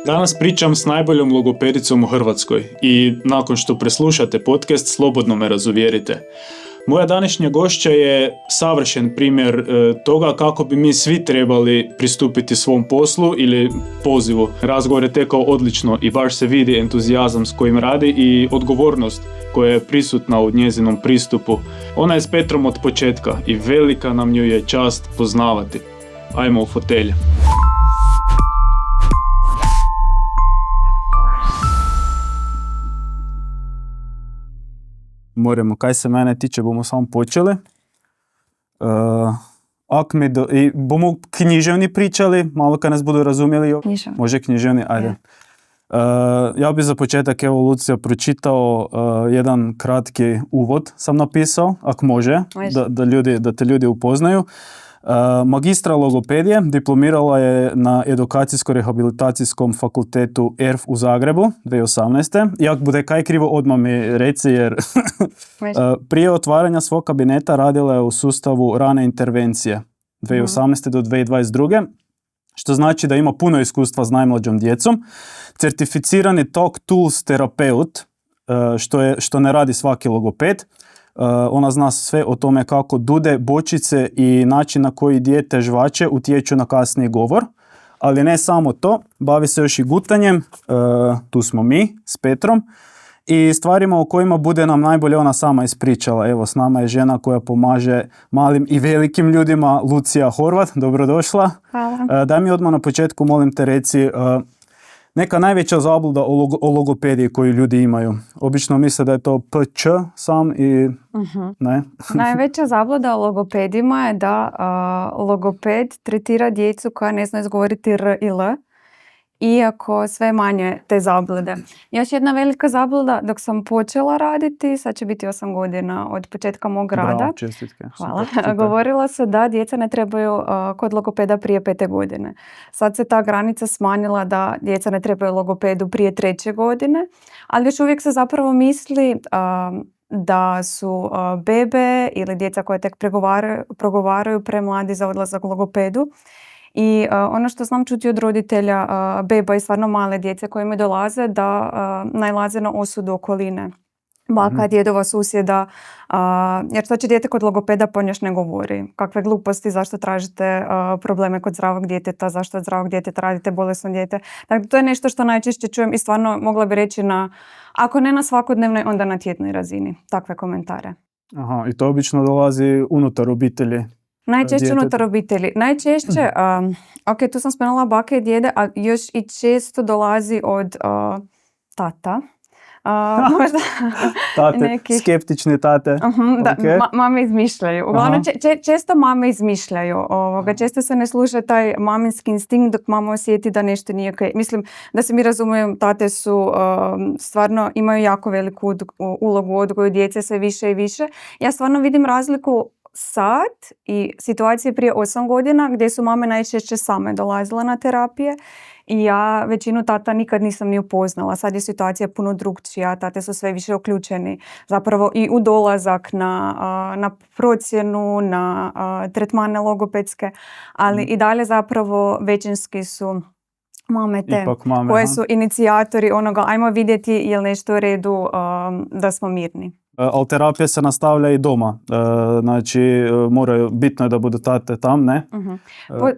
Danas pričam s najboljom logopedicom u Hrvatskoj i nakon što preslušate podcast, slobodno me razuvjerite. Moja današnja gošća je savršen primjer toga kako bi mi svi trebali pristupiti svom poslu ili pozivu. Razgovor je tekao odlično i baš se vidi entuzijazam s kojim radi i odgovornost koja je prisutna u njezinom pristupu. Ona je s Petrom od početka i velika nam ju je čast poznavati. Ajmo u fotelje. Moramo, kaj se mene tiče, bomo samo počeli. I bomo književni pričali, malo kaj nas budu razumjeli. Književni. Može književni, ajde. Ja bi za početak, evo Lucija, pročitao jedan kratki uvod sam napisao, ako može, da te ljudi upoznaju. Magistra logopedije, diplomirala je na Edukacijsko-rehabilitacijskom fakultetu ERF u Zagrebu 2018. Jak bude kaj krivo, odmah mi reci, jer prije otvaranja svog kabineta radila je u sustavu rane intervencije 2018. do 2022. Što znači da ima puno iskustva s najmlađom djecom. Certificirani Talk Tools terapeut, što ne radi svaki logoped. Ona zna sve o tome kako dude, bočice i način na koji dijete žvače utječu na kasniji govor. Ali ne samo to, bavi se još i gutanjem, tu smo mi s Petrom, i stvarima o kojima bude nam najbolje ona sama ispričala. Evo, s nama je žena koja pomaže malim i velikim ljudima, Lucija Horvat, dobrodošla. Hvala. Daj mi odmah na početku, molim te, reci neka najveća zabluda o logopediji koju ljudi imaju. Obično misle da je to PČ sam i ne. Najveća zabluda o logopedima je da logoped tretira djecu koja ne zna izgovoriti R i L, iako sve manje te zablude. Još jedna velika zabluda, dok sam počela raditi, sad će biti 8 godina od početka mog rada. Bravo, čestitke. Hvala. Super. Govorila se da djeca ne trebaju kod logopeda prije 5. godine. Sad se ta granica smanjila da djeca ne trebaju logopedu prije 3. godine, ali još uvijek se zapravo misli da su bebe ili djeca koje tek progovaraju premladi za odlazak u logopedu. I ono što znam čuti od roditelja beba i stvarno male djece koje mi dolaze, da nailaze na osudu okoline. Baka, djedova, susjeda, jer što će dijete kod logopeda ponješ ne govori. Kakve gluposti, zašto tražite probleme kod zdravog djeteta, zašto od zdravog djeteta radite bolesno dijete. Dakle, to je nešto što najčešće čujem i stvarno mogla bi reći ako ne na svakodnevnoj, onda na tjednoj razini. Takve komentare. Aha, i to obično dolazi unutar obitelji. Najčešće unutar obitelji. Najčešće, ok, tu sam spomenula bake i djede, a još i često dolazi od tata. Možda tate, neki skeptični tate. Da, Okay. mame izmišljaju. Uglavnom, često mame izmišljaju. Često se ne sluša taj maminski instinkt dok mama osjeti da nešto nije ok. Mislim da se mi razumijemo, tate su stvarno imaju jako veliku ulogu u odgoju djece, sve više i više. Ja stvarno vidim razliku sad i situacije prije 8 godina gdje su mame najčešće same dolazile na terapije i ja većinu tata nikad nisam ni upoznala. Sad je situacija puno drukčija, tate su sve više uključeni zapravo i u dolazak na procjenu, na tretmane logopedske, ali i dalje zapravo većinski su mame te koje su inicijatori onoga ajmo vidjeti je li nešto u redu da smo mirni. Ali terapija se nastavlja i doma. Znači, bitno je da budu tate tam, ne?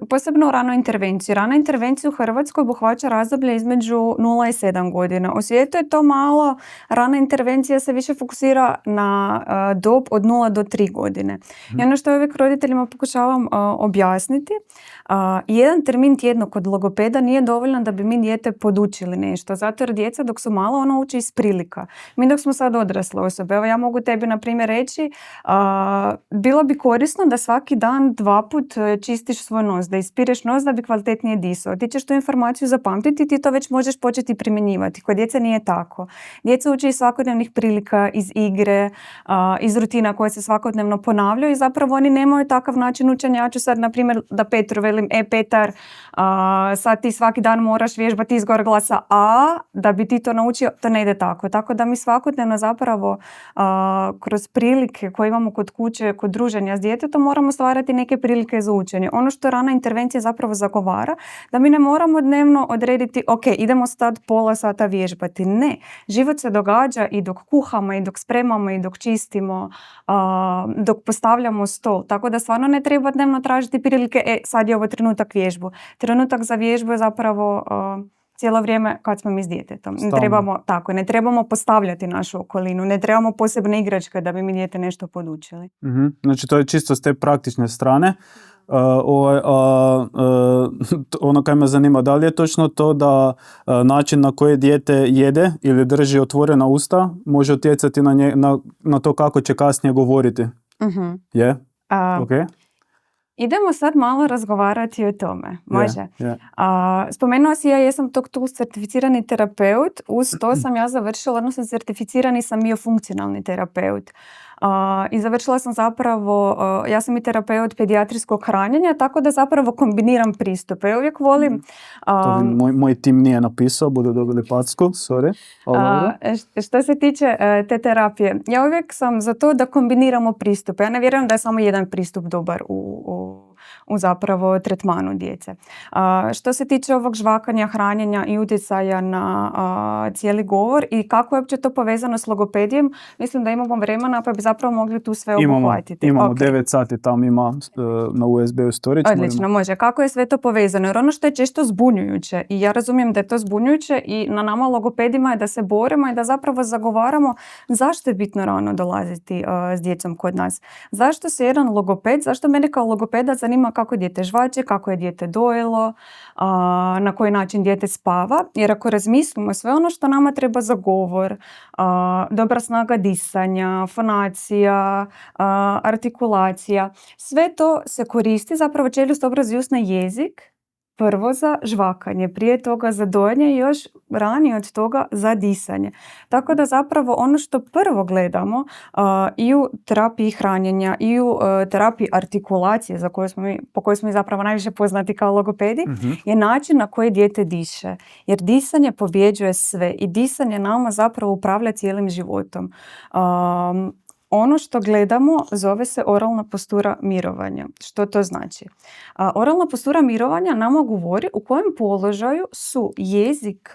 Posebno u ranoj intervenciji. Rana intervencija u Hrvatskoj obuhvaća razdoblje između 0 i 7 godina. U svijetu je to malo. Rana intervencija se više fokusira na dob od 0 do 3 godine. I ono što uvijek roditeljima pokušavam objasniti, jedan termin tjedno kod logopeda nije dovoljno da bi mi dijete podučili nešto. Zato jer djeca dok su mala, ona uči iz prilika. Mi dok smo sad odrasle osobe, evo ja mogu tebi na primjer reći, bilo bi korisno da svaki dan 2 put čistiš svoj nos, da ispireš nos da bi kvalitetnije disao. Ti ćeš tu informaciju zapamtiti i ti to već možeš početi primjenjivati. Kod djece nije tako. Djeca uči iz svakodnevnih prilika, iz igre, iz rutina koje se svakodnevno ponavljaju i zapravo oni nemaju takav način učenja. Ja ću sad na primjer da Petru velim, Petar, sad ti svaki dan moraš vježbati izgovor glasa A, da bi ti to naučio, to ne ide tako. Tako da mi svakodnevno zapravo kroz prilike koje imamo kod kuće, kod druženja s djetetom, moramo stvarati neke prilike za učenje. Ono što rana intervencija zapravo zagovara, da mi ne moramo dnevno odrediti, ok, idemo sad pola sata vježbati. Ne, život se događa i dok kuhamo, i dok spremamo, i dok čistimo, dok postavljamo stol. Tako da stvarno ne treba dnevno tražiti prilike, sad je ovo trenutak vježbu. Trenutak za vježbu je zapravo cijelo vrijeme kad smo mi s djetetom. Ne trebamo postavljati našu okolinu, ne trebamo posebne igračke da bi mi dijete nešto podučili. Znači to je čisto s te praktične strane. Ono kaj me zanima, da li je točno to da način na koji dijete jede ili drži otvorena usta može utjecati na to kako će kasnije govoriti? Je? Okay. Idemo sad malo razgovarati o tome. Može? Spomenuo si, ja jesam tu certificirani terapeut, uz to sam ja završila, odnosno certificirani sam biofunkcionalni terapeut. I završila sam zapravo, ja sam i terapeut pedijatrijskog hranjenja, tako da zapravo kombiniram pristupe. Ja uvijek volim... To moj tim nije napisao, budu dobili packu, sorry. Što se tiče te terapije, ja uvijek sam za to da kombiniramo pristupe. Ja ne vjerujem da je samo jedan pristup dobar u zapravo tretmanu djece. Što se tiče ovog žvakanja, hranjenja i utjecaja na cijeli govor i kako je uopće to povezano s logopedijom, mislim da imamo vremena pa bi zapravo mogli tu sve obuhvatiti. Imamo 9 sati tam ima na USB-u storage. Odlično, može. Kako je sve to povezano? Jer ono što je često zbunjujuće i ja razumijem da je to zbunjujuće i na nama logopedima je da se borimo i da zapravo zagovaramo zašto je bitno rano dolaziti s djecom kod nas. Zašto se jedan logoped, zašto mene kao logopeda zanima kako dijete žvače, kako je dijete dojelo, na koji način dijete spava. Jer ako razmislimo sve ono što nama treba za govor, dobra snaga disanja, fonacija, artikulacija, sve to se koristi, zapravo čeljust, obraz i usna jezik, prvo za žvakanje, prije toga za dojanje i još ranije od toga za disanje. Tako da zapravo ono što prvo gledamo i u terapiji hranjenja i u terapiji artikulacije po kojoj smo zapravo najviše poznati kao logopedi, je način na koji dijete diše. Jer disanje pobjeđuje sve i disanje nama zapravo upravlja cijelim životom. Ono što gledamo zove se oralna postura mirovanja. Što to znači? Oralna postura mirovanja nama govori u kojem položaju su jezik,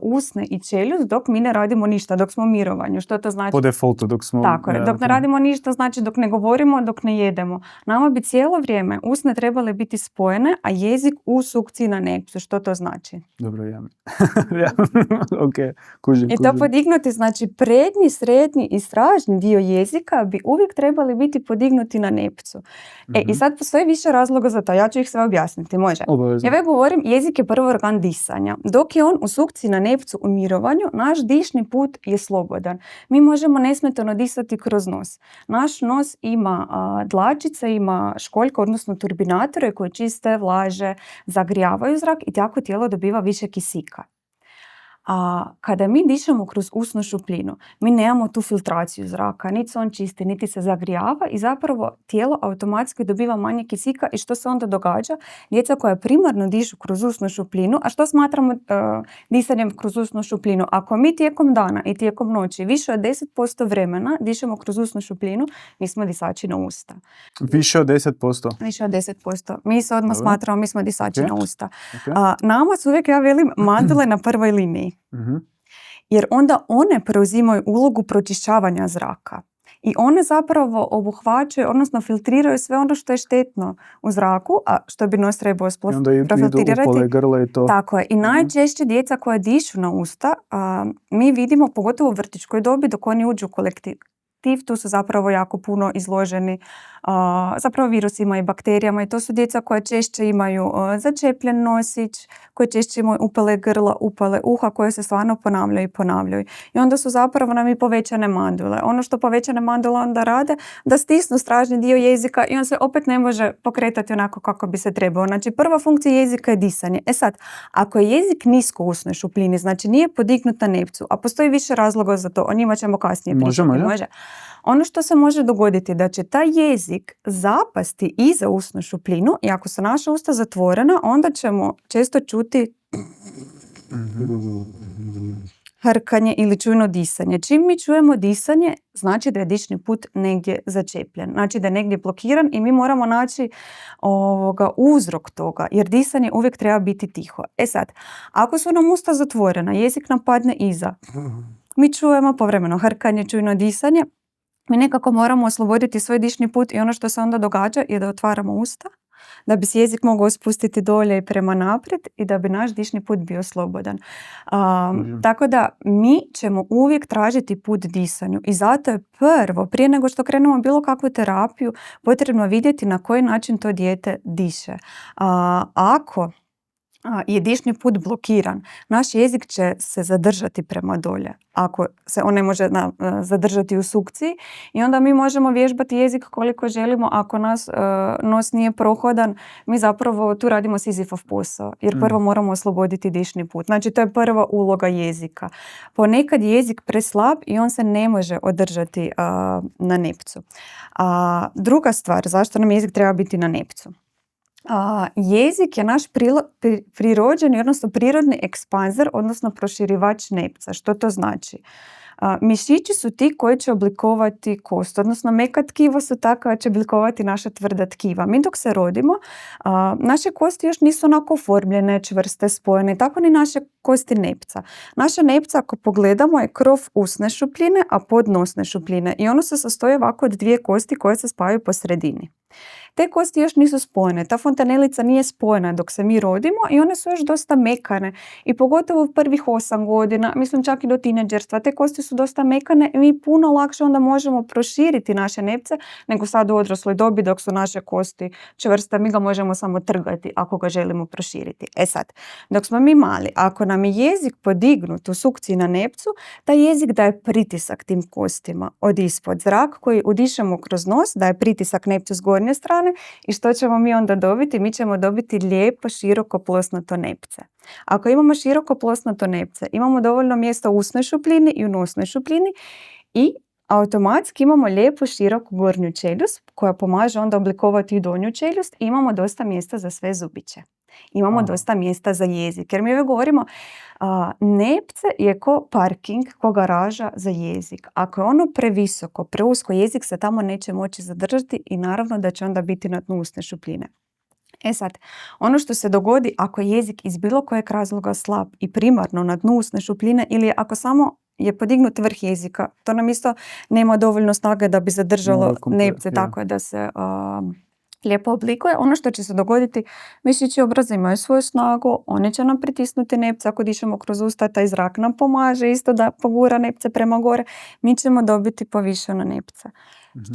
usne i čeljust dok mi ne radimo ništa, dok smo u mirovanju. Što to znači? Po defaultu dok smo... Tako je, dok ne radimo ništa, znači dok ne govorimo, dok ne jedemo. Nama bi cijelo vrijeme usne trebale biti spojene, a jezik u sukciji na nepsu. Što to znači? Dobro, okay. Kužim. I to podignuti, znači prednji, srednji i stražni dio jezika bi uvijek trebali biti podignuti na nepcu. I sad postoji više razloga za to. Ja ću ih sve objasniti. Može. Obavezno. Ja već govorim, jezik je prvi organ disanja. Dok je on u sukciji na nepcu u mirovanju, naš dišni put je slobodan. Mi možemo nesmetano disati kroz nos. Naš nos ima dlačice, ima školjke, odnosno turbinatore koje čiste, vlaže, zagrijavaju zrak i tako tijelo dobiva više kisika. A kada mi dišemo kroz usnu šupljinu, mi nemamo tu filtraciju zraka, niti se on čisti, niti se zagrijava i zapravo tijelo automatski dobiva manje kisika i što se onda događa? Djeca koja primarno dišu kroz usnu šupljinu, a što smatramo disanjem kroz usnu šupljinu? Ako mi tijekom dana i tijekom noći više od 10% vremena dišemo kroz usnu šupljinu, mi smo disači na usta. Više od 10%? Više od 10%. Mi se odmah smatramo, mi smo disači na usta. Nama su uvijek, ja velim, mandule na prvoj liniji. Jer onda one preuzimaju ulogu pročišćavanja zraka i one zapravo obuhvaćaju, odnosno filtriraju sve ono što je štetno u zraku, a što bi nos trebao profiltrirati. Upale grla i to. Tako je. I najčešće djeca koja dišu na usta, mi vidimo pogotovo u vrtićkoj dobi dok oni uđu u kolektiv, tu su zapravo jako puno izloženi zapravo virusima i bakterijama i to su djeca koja češće imaju začepljen nosić, koje češće imaju upale grla, upale uha koje se stvarno ponavljaju. I onda su zapravo nam i povećane mandule. Ono što povećane mandule onda rade, da stisnu stražni dio jezika i on se opet ne može pokretati onako kako bi se trebao. Znači prva funkcija jezika je disanje. Sad, ako je jezik nisko u usnoj šupljini, znači nije podignut na nepcu, a postoji više razloga za to, o njima ćemo kasnije pričati. Može. Ono što se može dogoditi da će taj jezik zapasti iza usnu šupljinu i ako su naša usta zatvorena, onda ćemo često čuti hrkanje ili čujno disanje. Čim mi čujemo disanje, znači da je dišni put negdje začepljen. Znači da je negdje blokiran i mi moramo naći uzrok toga, jer disanje uvijek treba biti tiho. E sad, ako su nam usta zatvorena, jezik nam padne iza, mi čujemo povremeno hrkanje, čujno disanje, mi nekako moramo osloboditi svoj dišni put i ono što se onda događa je da otvaramo usta, da bi se jezik mogao spustiti dolje i prema naprijed i da bi naš dišni put bio slobodan. Tako da mi ćemo uvijek tražiti put disanju i zato je prvo, prije nego što krenemo bilo kakvu terapiju, potrebno vidjeti na koji način to dijete diše. Ako je dišni put blokiran, naš jezik će se zadržati prema dolje. Ako se on ne može zadržati u sukciji i onda mi možemo vježbati jezik koliko želimo. Ako nos nije prohodan, mi zapravo tu radimo Sizifov posao. Jer prvo moramo osloboditi dišni put. Znači to je prva uloga jezika. Ponekad je jezik preslab i on se ne može održati na nepcu. Druga stvar, zašto nam jezik treba biti na nepcu? Jezik je naš prirođeni, odnosno prirodni ekspanzor, odnosno proširivač nepca. Što to znači? Mišići su ti koji će oblikovati kost, odnosno meka tkiva su ta koja će oblikovati naša tvrda tkiva. Mi dok se rodimo, naše kosti još nisu onako oformljene, čvrste, spojene, tako ni naše kosti nepca. Naša nepca, ako pogledamo, je krov usne šupljine, a pod nosne šupljine i ono se sastoji ovako od dvije kosti koje se spajaju po sredini. Te kosti još nisu spojene, ta fontanelica nije spojena dok se mi rodimo i one su još dosta mekane i pogotovo u prvih 8 godina, mislim čak i do tineđerstva, te kosti su dosta mekane i mi puno lakše onda možemo proširiti naše nepce nego sad u odrasloj dobi dok su naše kosti čvrste, mi ga možemo samo trgati ako ga želimo proširiti. E sad, dok smo mi mali, ako nam je jezik podignut u sukciji na nepcu, taj jezik daje pritisak tim kostima od ispod. Zrak koji udišemo kroz nos daje pritisak nepcu s gornje strane i što ćemo mi onda dobiti? Mi ćemo dobiti lijepo, široko, plosnato nepce. Ako imamo široko, plosnato nepce, imamo dovoljno mjesta u usnoj šupljini i u nosnoj šupljini i automatski imamo lijepu, široku gornju čeljust koja pomaže onda oblikovati i donju čeljust i imamo dosta mjesta za sve zubiće. Imamo dosta mjesta za jezik. Jer mi uvijek govorimo, nepce je ko parking, ko garaža za jezik. Ako je ono previsoko, preusko, jezik se tamo neće moći zadržati i naravno da će onda biti na dnu usne šupljine. E sad, ono što se dogodi ako je jezik iz bilo kojeg razloga slab i primarno na dnu usne šupljine ili ako samo je podignut vrh jezika, to nam isto nema dovoljno snage da bi zadržalo nepce, tako da se lijepo oblikuje. Ono što će se dogoditi, mišići obraza imaju svoju snagu, oni će nam pritisnuti nepce, ako dišemo kroz usta, taj zrak nam pomaže isto da pogura nepce prema gore, mi ćemo dobiti povišeno nepce.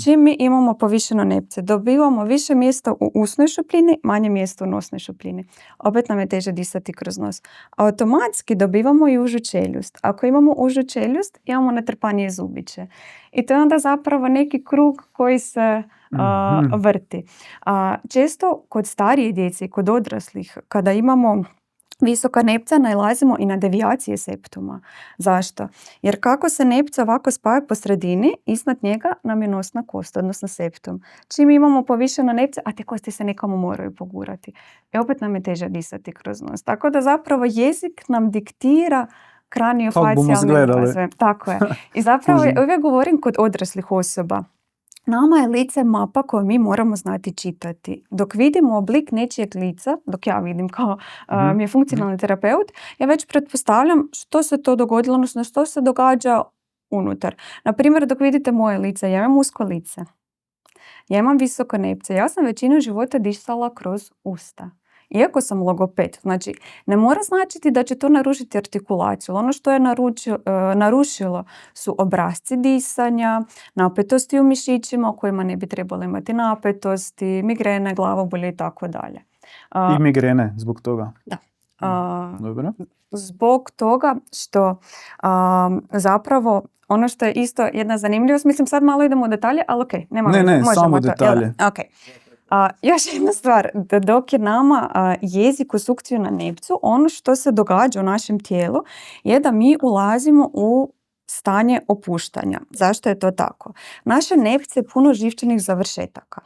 Čim mi imamo povišeno nepce, dobivamo više mjesta u usnoj šupljini, manje mjesta u nosnoj šupljini. Opet nam je teže disati kroz nos. Automatski dobivamo i užu čeljust. Ako imamo užu čeljust, imamo natrpanije zubiće. I to je onda zapravo neki krug koji se vrti. Često kod starije djece i kod odraslih, kada imamo visoka nepca, nailazimo i na devijacije septuma. Zašto? Jer kako se nepca ovako spaju po sredini, iznad njega nam je nosna kost, odnosno septum. Čim imamo povišeno nepce, a te kosti se nekamo moraju pogurati. I opet nam je teže disati kroz nos. Tako da zapravo jezik nam diktira kraniofacijalni razvoj. Tako je. I zapravo uvijek govorim kod odraslih osoba. Nama je lice mapa koju mi moramo znati čitati. Dok vidimo oblik nečijeg lica, dok ja vidim kao mi je funkcionalni terapeut, ja već pretpostavljam što se to dogodilo, odnosno što se događa unutar. Naprimjer, dok vidite moje lice, ja imam usko lice, ja imam visoko nepce, ja sam većinu života disala kroz usta. Iako sam logoped, znači ne mora značiti da će to narušiti artikulaciju. Ono što je narušilo su obrasci disanja, napetosti u mišićima u kojima ne bi trebalo imati napetosti, migrene, glavobolje i tako dalje. I migrene zbog toga? Da. Dobro. Zbog toga što zapravo ono što je isto jedna zanimljivost, mislim sad malo idemo u detalje, ali ok, nema veze, možemo samo to. detalje. Okay. Još jedna stvar, dok je nama jezik u sukciju na nepcu, ono što se događa u našem tijelu je da mi ulazimo u stanje opuštanja. Zašto je to tako? Naše nepce je puno živčanih završetaka.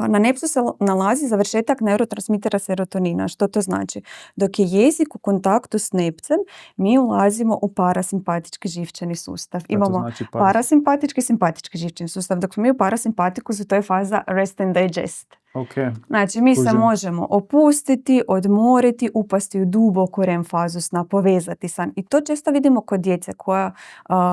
Na nepsu se nalazi završetak neurotransmitera serotonina. Što to znači? Dok je jezik u kontaktu s nepcem, mi ulazimo u parasimpatički živčani sustav. Imamo znači parasimpatički i simpatički živčani sustav. Dok smo mi u parasimpatikusu, to je faza rest and digest. Okay. Znači, mi se Kužim. možemo opustiti, odmoriti, upasti u duboku REM fazu sna, povezati san. I to često vidimo kod djece koja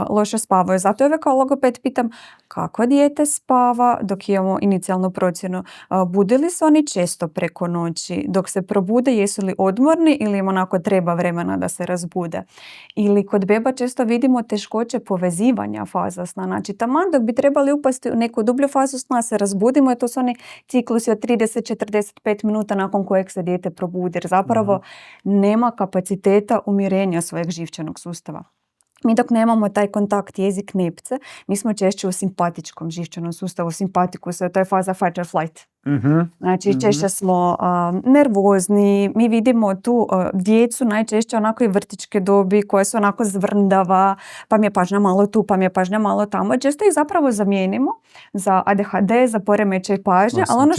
loše spavaju. Zato ja uvijek kao logoped pitam kako dijete spava dok imamo inicijalnu procjenu. Bude li se oni često preko noći? Dok se probude, jesu li odmorni ili im onako treba vremena da se razbude? Ili kod beba često vidimo teškoće povezivanja faza sna. Znači, taman dok bi trebali upasti u neku dublju fazu sna, se razbudimo, to su oni ciklusi od 30-45 minuta nakon kojeg se dijete probudi, jer zapravo nema kapaciteta umirenja svojeg živčanog sustava. Mi dok nemamo taj kontakt jezik-nepce, mi smo češće u simpatičkom živčanom sustavu, simpatikusu, to je faza fight or flight. Znači, češće smo nervozni, mi vidimo tu djecu najčešće onako i vrtićke dobi koje su onako zvrndava, pa mi je pažnja malo tu, pa mi je pažnja malo tamo. Često ih zapravo zamijenimo za ADHD, za poremećaj pažnje, ali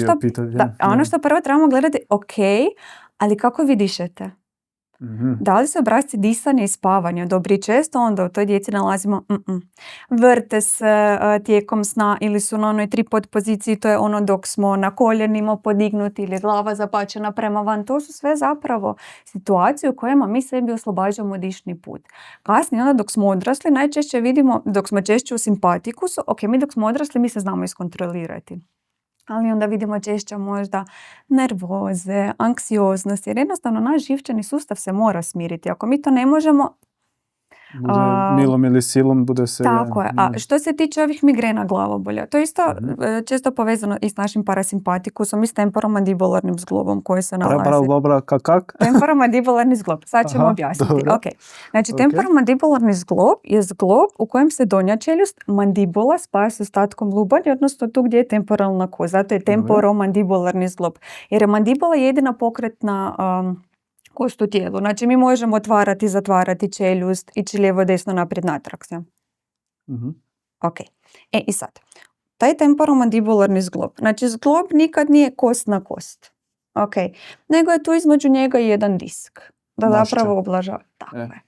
ono što prvo trebamo gledati, ok, ali kako vi dišete? Da li se obrasci disanja i spavanja dobri? Često onda u toj djeci nalazimo vrte se tijekom sna ili su na onoj 3 podpoziciji, to je ono dok smo na koljenima podignuti ili glava zapačena prema van. To su sve zapravo situacije u kojima mi sebi oslobađamo dišni put. Kasnije onda dok smo odrasli najčešće vidimo, dok smo češće u simpatikusu, ok, mi dok smo odrasli mi se znamo iskontrolirati. Ali onda vidimo češće možda nervoze, anksioznost, jer jednostavno naš živčani sustav se mora smiriti. Ako mi to ne možemo... milom ili silom bude se... Tako je. A što se tiče ovih migrena glavobolja, to je isto često povezano i s našim parasimpatikusom i s temporomandibularnim zglobom koji se nalazi. Kak? Temporomandibularni zglob. Sad ćemo objasniti. Okay. Znači, temporomandibularni zglob je zglob u kojem se donja čeljust mandibula spaja s ostatkom lubanja, odnosno tu gdje je temporalna kost. Zato je temporomandibularni zglob. Jer je mandibula jedina pokretna kost u tijelu. Znači, mi možemo otvarati i zatvarati čeljust, ići lijevo, desno, naprijed, natrag. Ok. I sad, taj temporomandibularni zglob. Znači, zglob nikad nije kost na kost. Ok. Nego je tu između njega jedan disk. Da zapravo oblažava. Tako je.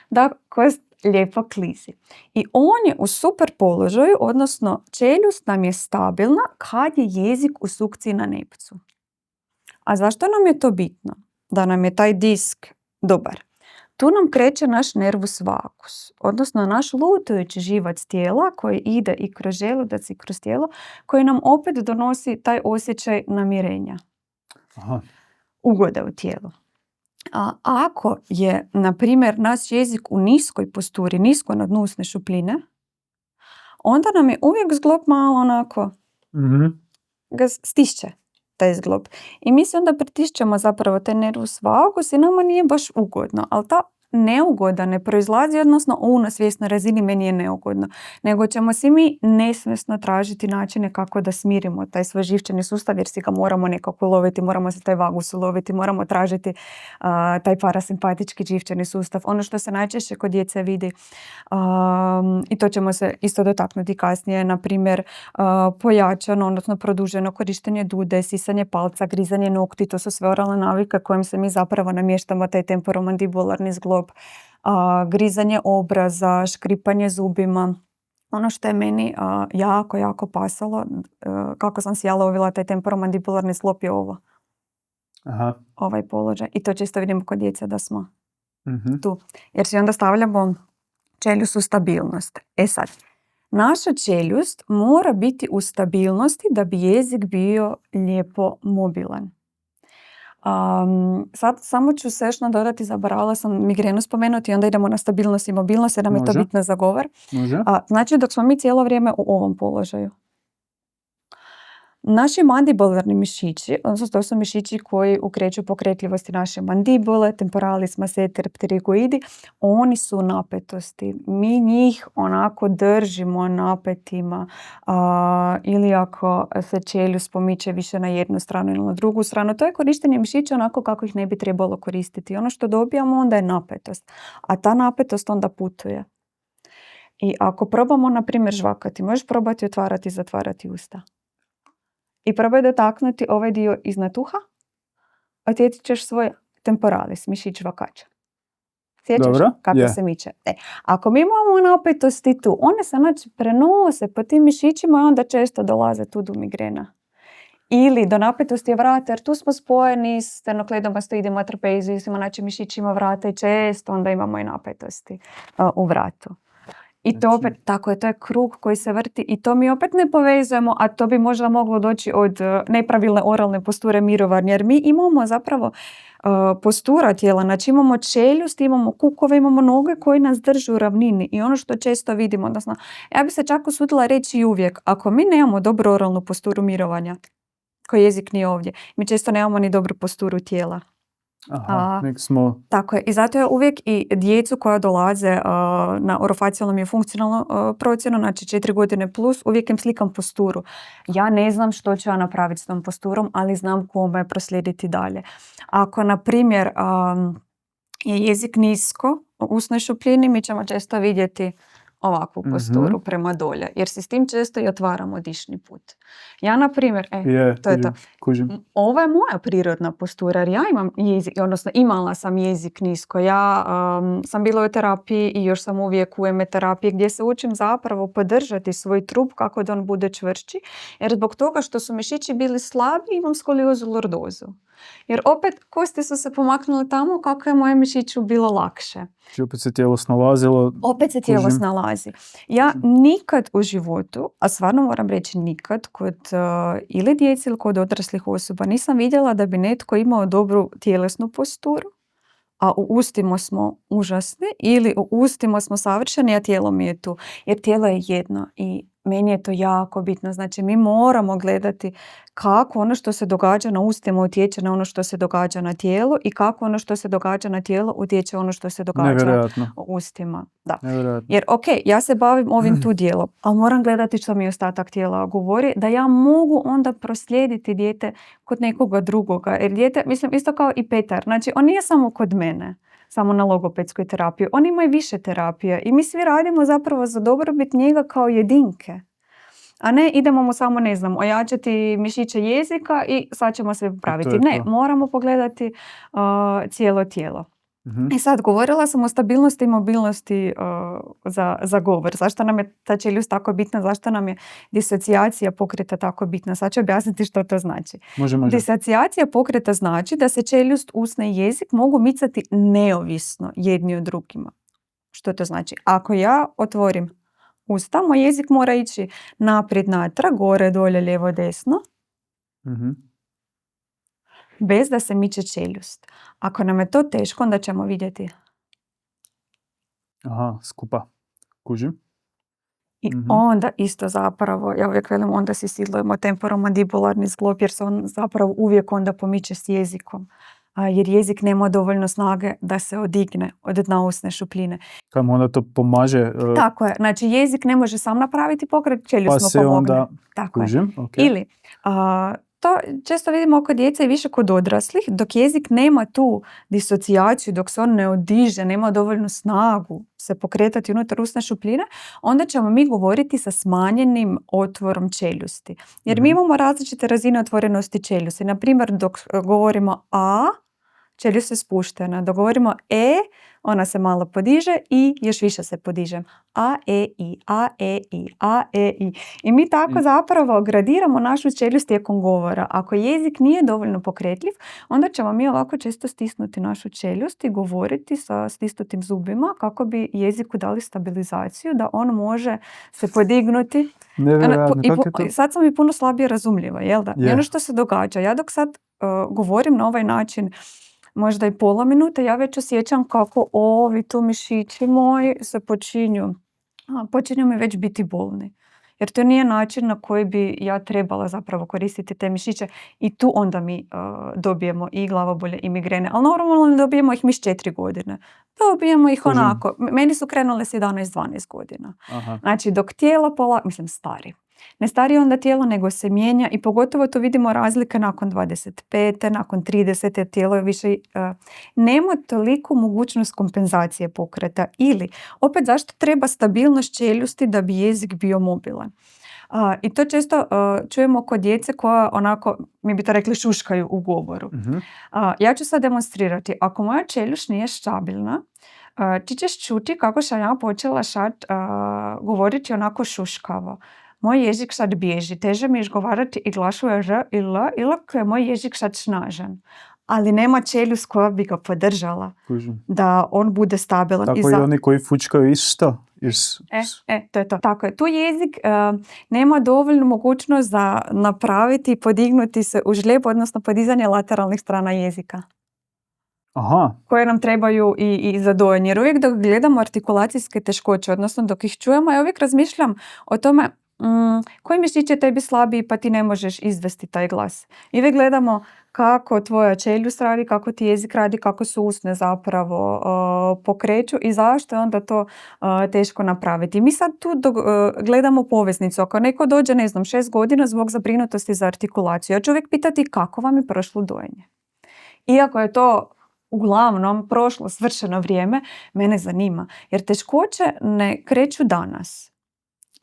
Da kost lijepo klizi. I on je u super položaju, odnosno čeljust nam je stabilna kad je jezik u sukciji na nepcu. A zašto nam je to bitno? Da nam je taj disk dobar. Tu nam kreće naš nervus vagus, odnosno naš lutajući živac tijela koji ide i kroz želudac i kroz tijelo, koji nam opet donosi taj osjećaj namirenja. Ugode u tijelu. A ako je, na primjer, naš jezik u niskoj posturi, nisko nad usne šupljine, onda nam je uvijek zglob malo onako ga stišće. Taj zglob. I mi se onda pritišćemo zapravo taj nervus vagus i nama nije baš ugodno, ali ta neugoda ne proizlazi, odnosno na svjesnoj razini meni je neugodno, nego ćemo svi mi nesvjesno tražiti načine kako da smirimo taj svoj živčani sustav, jer si ga moramo nekako loviti, moramo se taj vagus uloviti, moramo tražiti taj parasimpatički živčani sustav. Ono što se najčešće kod djece vidi, i to ćemo se isto dotaknuti kasnije, na primjer pojačano, odnosno produženo korištenje dude, sisanje palca, grizanje nokti, to su sve oralne navike kojim se mi zapravo namještamo taj temporomandibularni zglob, grizanje obraza, škripanje zubima. Ono što je meni jako pasalo, kako sam si ja lovila taj temporomandibularni zglob je ovo. Ovaj položaj. I to često vidimo kod djece da smo tu. Jer si onda stavljamo čeljust u stabilnost. Sad, naša čeljust mora biti u stabilnosti da bi jezik bio lijepo mobilan. Sad samo ću se još nadodati, zaboravila sam migrenu spomenuti, onda idemo na stabilnost i mobilnost jer nam je to bitno za govor. Znači dok smo mi cijelo vrijeme u ovom položaju. Naši mandibularni mišići, odnosno to su mišići koji ukreću pokretljivosti naše mandibule, temporalis, masseter, pterygoidi, oni su u napetosti. Mi njih onako držimo napetima ili ako se čeljust pomiče više na jednu stranu ili na drugu stranu. To je korištenje mišića onako kako ih ne bi trebalo koristiti. Ono što dobijamo onda je napetost, a ta napetost onda putuje. I ako probamo, na primjer, žvakati, možeš probati otvarati i zatvarati usta. i probaj dotaknuti ovaj dio iznad uha. Osjetit ćeš svoj temporalis, mišić vakača. Sjećaš Dobro, kako je. se miče? Ako mi imamo napetosti tu, one se znači prenose po tim mišićima i onda često dolaze tu do migrena. Ili do napetosti vrata, jer tu smo spojeni s sternokleidomastoidima, trapezijima, znači mišićima vrata i često onda imamo i napetosti u vratu. I to opet, tako je, to je krug koji se vrti i to mi opet ne povezujemo, a to bi možda moglo doći od nepravilne oralne posture mirovanja, jer mi imamo zapravo postura tijela, znači imamo čeljust, imamo kukove, imamo noge koji nas drže u ravnini i ono što često vidimo, odnosno, ja bi se čak usudila reći i uvijek, ako mi nemamo dobru oralnu posturu mirovanja, koji jezik nije ovdje, mi često nemamo ni dobru posturu tijela. Nek smo... Tako je. I zato ja uvijek i djecu koja dolaze na orofacijalnu i funkcionalnu procjenu, znači 4 godine plus, uvijek im slikam posturu. Ja ne znam što ću ja napraviti s tom posturom, ali znam kome proslijediti dalje. Ako, na primjer, je jezik nisko u usnoj šupljini, mi ćemo često vidjeti ovakvu posturu prema dolje, jer se s tim često i otvaramo dišni put. Ja, na primjer, to je to. Ovo je moja prirodna postura, jer ja imam jezik, odnosno imala sam jezik nisko. Ja sam bila u terapiji i još sam uvijek u terapiji gdje se učim zapravo podržati svoj trup kako da on bude čvršći, jer zbog toga što su mišići bili slabi imam skoliozu lordozu. Jer opet kosti su se pomaknule tamo kako je moje mišiću bilo lakše. Opet se tijelo snalazilo. Opet se tijelo snalazi. Ja nikad u životu, a stvarno moram reći nikad, kod ili djeci ili kod odraslih osoba nisam vidjela da bi netko imao dobru tjelesnu posturu, a u ustima smo užasni, ili u ustima smo savršeni, a tijelo mi je tu. Jer tijelo je jedno i meni je to jako bitno. Znači, mi moramo gledati kako ono što se događa na ustima utječe na ono što se događa na tijelu i kako ono što se događa na tijelu utječe ono što se događa u ustima. Da. Jer, ja se bavim ovim tu dijelom, ali moram gledati što mi ostatak tijela govori, da ja mogu onda proslijediti dijete kod nekoga drugoga. Jer dijete, mislim, isto kao i Petar, znači, on nije samo kod mene, samo na logopedskoj terapiji. On ima i više terapija i mi svi radimo zapravo za dobrobit njega kao jedinke. A ne idemo mu samo, ne znam, ojačati mišiće jezika i sad ćemo sve popraviti. Ne, moramo pogledati cijelo tijelo. I sad, govorila sam o stabilnosti i mobilnosti za govor. Zašto nam je ta čeljust tako bitna? Zašto nam je disocijacija pokreta tako bitna? Sad ću objasniti što to znači. Može. Disocijacija pokreta znači da se čeljust, usna i jezik mogu micati neovisno jedni od drugima. Što to znači? Ako ja otvorim usta, moj jezik mora ići naprijed, natrag, gore, dolje, lijevo, desno. Bez da se miče čeljust. Ako nam je to teško, onda ćemo vidjeti. Skupa. Kužim. I onda isto zapravo, ja uvijek velim, onda si sidlujemo temporomandibularni sklop, jer se on zapravo uvijek onda pomiče s jezikom. Jer jezik nema dovoljno snage da se odigne od dna usne šupljine. Kako onda to pomaže? Tako je. Znači, jezik ne može sam napraviti pokret, čeljust mu pomogne. Onda tako kužim. Je. Okay. Ili, to često vidimo kod djece i više kod odraslih, dok jezik nema tu disocijaciju, dok se on ne odiže, nema dovoljnu snagu se pokretati unutar usne šupljine, onda ćemo mi govoriti sa smanjenim otvorom čeljusti. Jer mi imamo različite razine otvorenosti čeljusti. Na primjer, dok govorimo A, čeljust je spuštena. Dok govorimo E, ona se malo podiže i još više se podiže. A, E, I, A, E, I, A, E, I. I mi tako zapravo gradiramo našu čeljust tijekom govora. Ako jezik nije dovoljno pokretljiv, onda ćemo mi ovako često stisnuti našu čeljust i govoriti sa stisnutim zubima kako bi jeziku dali stabilizaciju da on može se podignuti. Sad sam mi puno slabije razumljiva, jel da? I ono što se događa, ja dok sad govorim na ovaj način, možda i pola minute, ja već osjećam kako ovi tu mišići moji se počinju mi već biti bolni. Jer to nije način na koji bi ja trebala zapravo koristiti te mišiće i tu onda mi dobijemo i glavobolje i migrene. Ali normalno ne dobijemo ih mi s 4 godine. Dobijemo ih onako. Meni su krenule s 11-12 godina. Znači dok tijelo stari. Ne stari onda tijelo, nego se mijenja i pogotovo to vidimo razlike nakon 25. nakon 30. tijelo je više nema toliko mogućnost kompenzacije pokreta ili opet zašto treba stabilnost čeljusti da bi jezik bio mobilan. I to često čujemo kod djece koja onako, mi bi to rekli, šuškaju u govoru. Ja ću sad demonstrirati. Ako moja čeljuš nije stabilna, ti ćeš čuti kako sam ja počela sad govoriti onako šuškavo. Moj jezik sad bježi, teže mi izgovarati i glasove R i L, iako je moj jezik sad snažan. Ali nema čeljust koja bi ga podržala. Da on bude stabilan. Tako i oni koji fučkaju isto. To je to. Tako je. Tu jezik nema dovoljnu mogućnost za napraviti i podignuti se u žlijeb, odnosno podizanje lateralnih strana jezika. Aha. Koje nam trebaju i za dojenje. Jer uvijek dok gledamo artikulacijske teškoće, odnosno dok ih čujemo, ja uvijek razmišljam o tome koji mišić je tebi slabiji pa ti ne možeš izvesti taj glas. I uvijek gledamo kako tvoja čeljust radi, kako ti jezik radi, kako su usne zapravo pokreću i zašto je onda to teško napraviti. Mi sad tu gledamo poveznicu. Ako neko dođe, 6 godina zbog zabrinutosti za artikulaciju, ja ću uvijek pitati kako vam je prošlo dojenje. Iako je to uglavnom prošlo svršeno vrijeme, mene zanima. Jer teškoće ne kreću danas.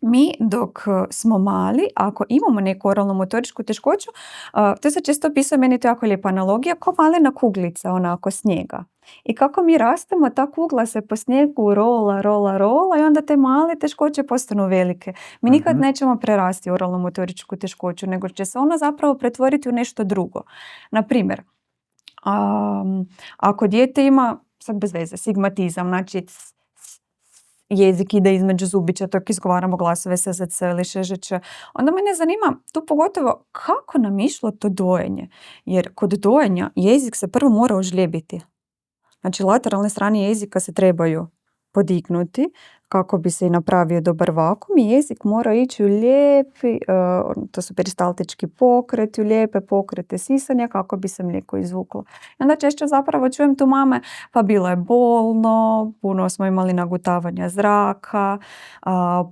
Mi dok smo mali, ako imamo neku oralnu motoričku teškoću, to se često opisuje, meni to jako lijepa analogija, kao malena kuglica, onako snijega. I kako mi rastemo, ta kugla se po snijegu rola i onda te male teškoće postanu velike. Mi nikad nećemo prerasti oralnu motoričku teškoću, nego će se ona zapravo pretvoriti u nešto drugo. Naprimjer, ako dijete ima, sad bez veze, sigmatizam, znači jezik ide između zubića, dok izgovaramo glasove SZC ili ŠŽČ, onda mene zanima tu pogotovo kako nam išlo to dojenje. Jer kod dojenja jezik se prvo mora ožljebiti. Znači lateralne strane jezika se trebaju podignuti kako bi se i napravio dobar vakum i jezik mora ići u lijepi, to su peristaltički pokreti, u lijepe pokrete sisanja kako bi se mlijeko izvuklo. I onda češće zapravo čujem tu mame, pa bilo je bolno, puno smo imali nagutavanja zraka,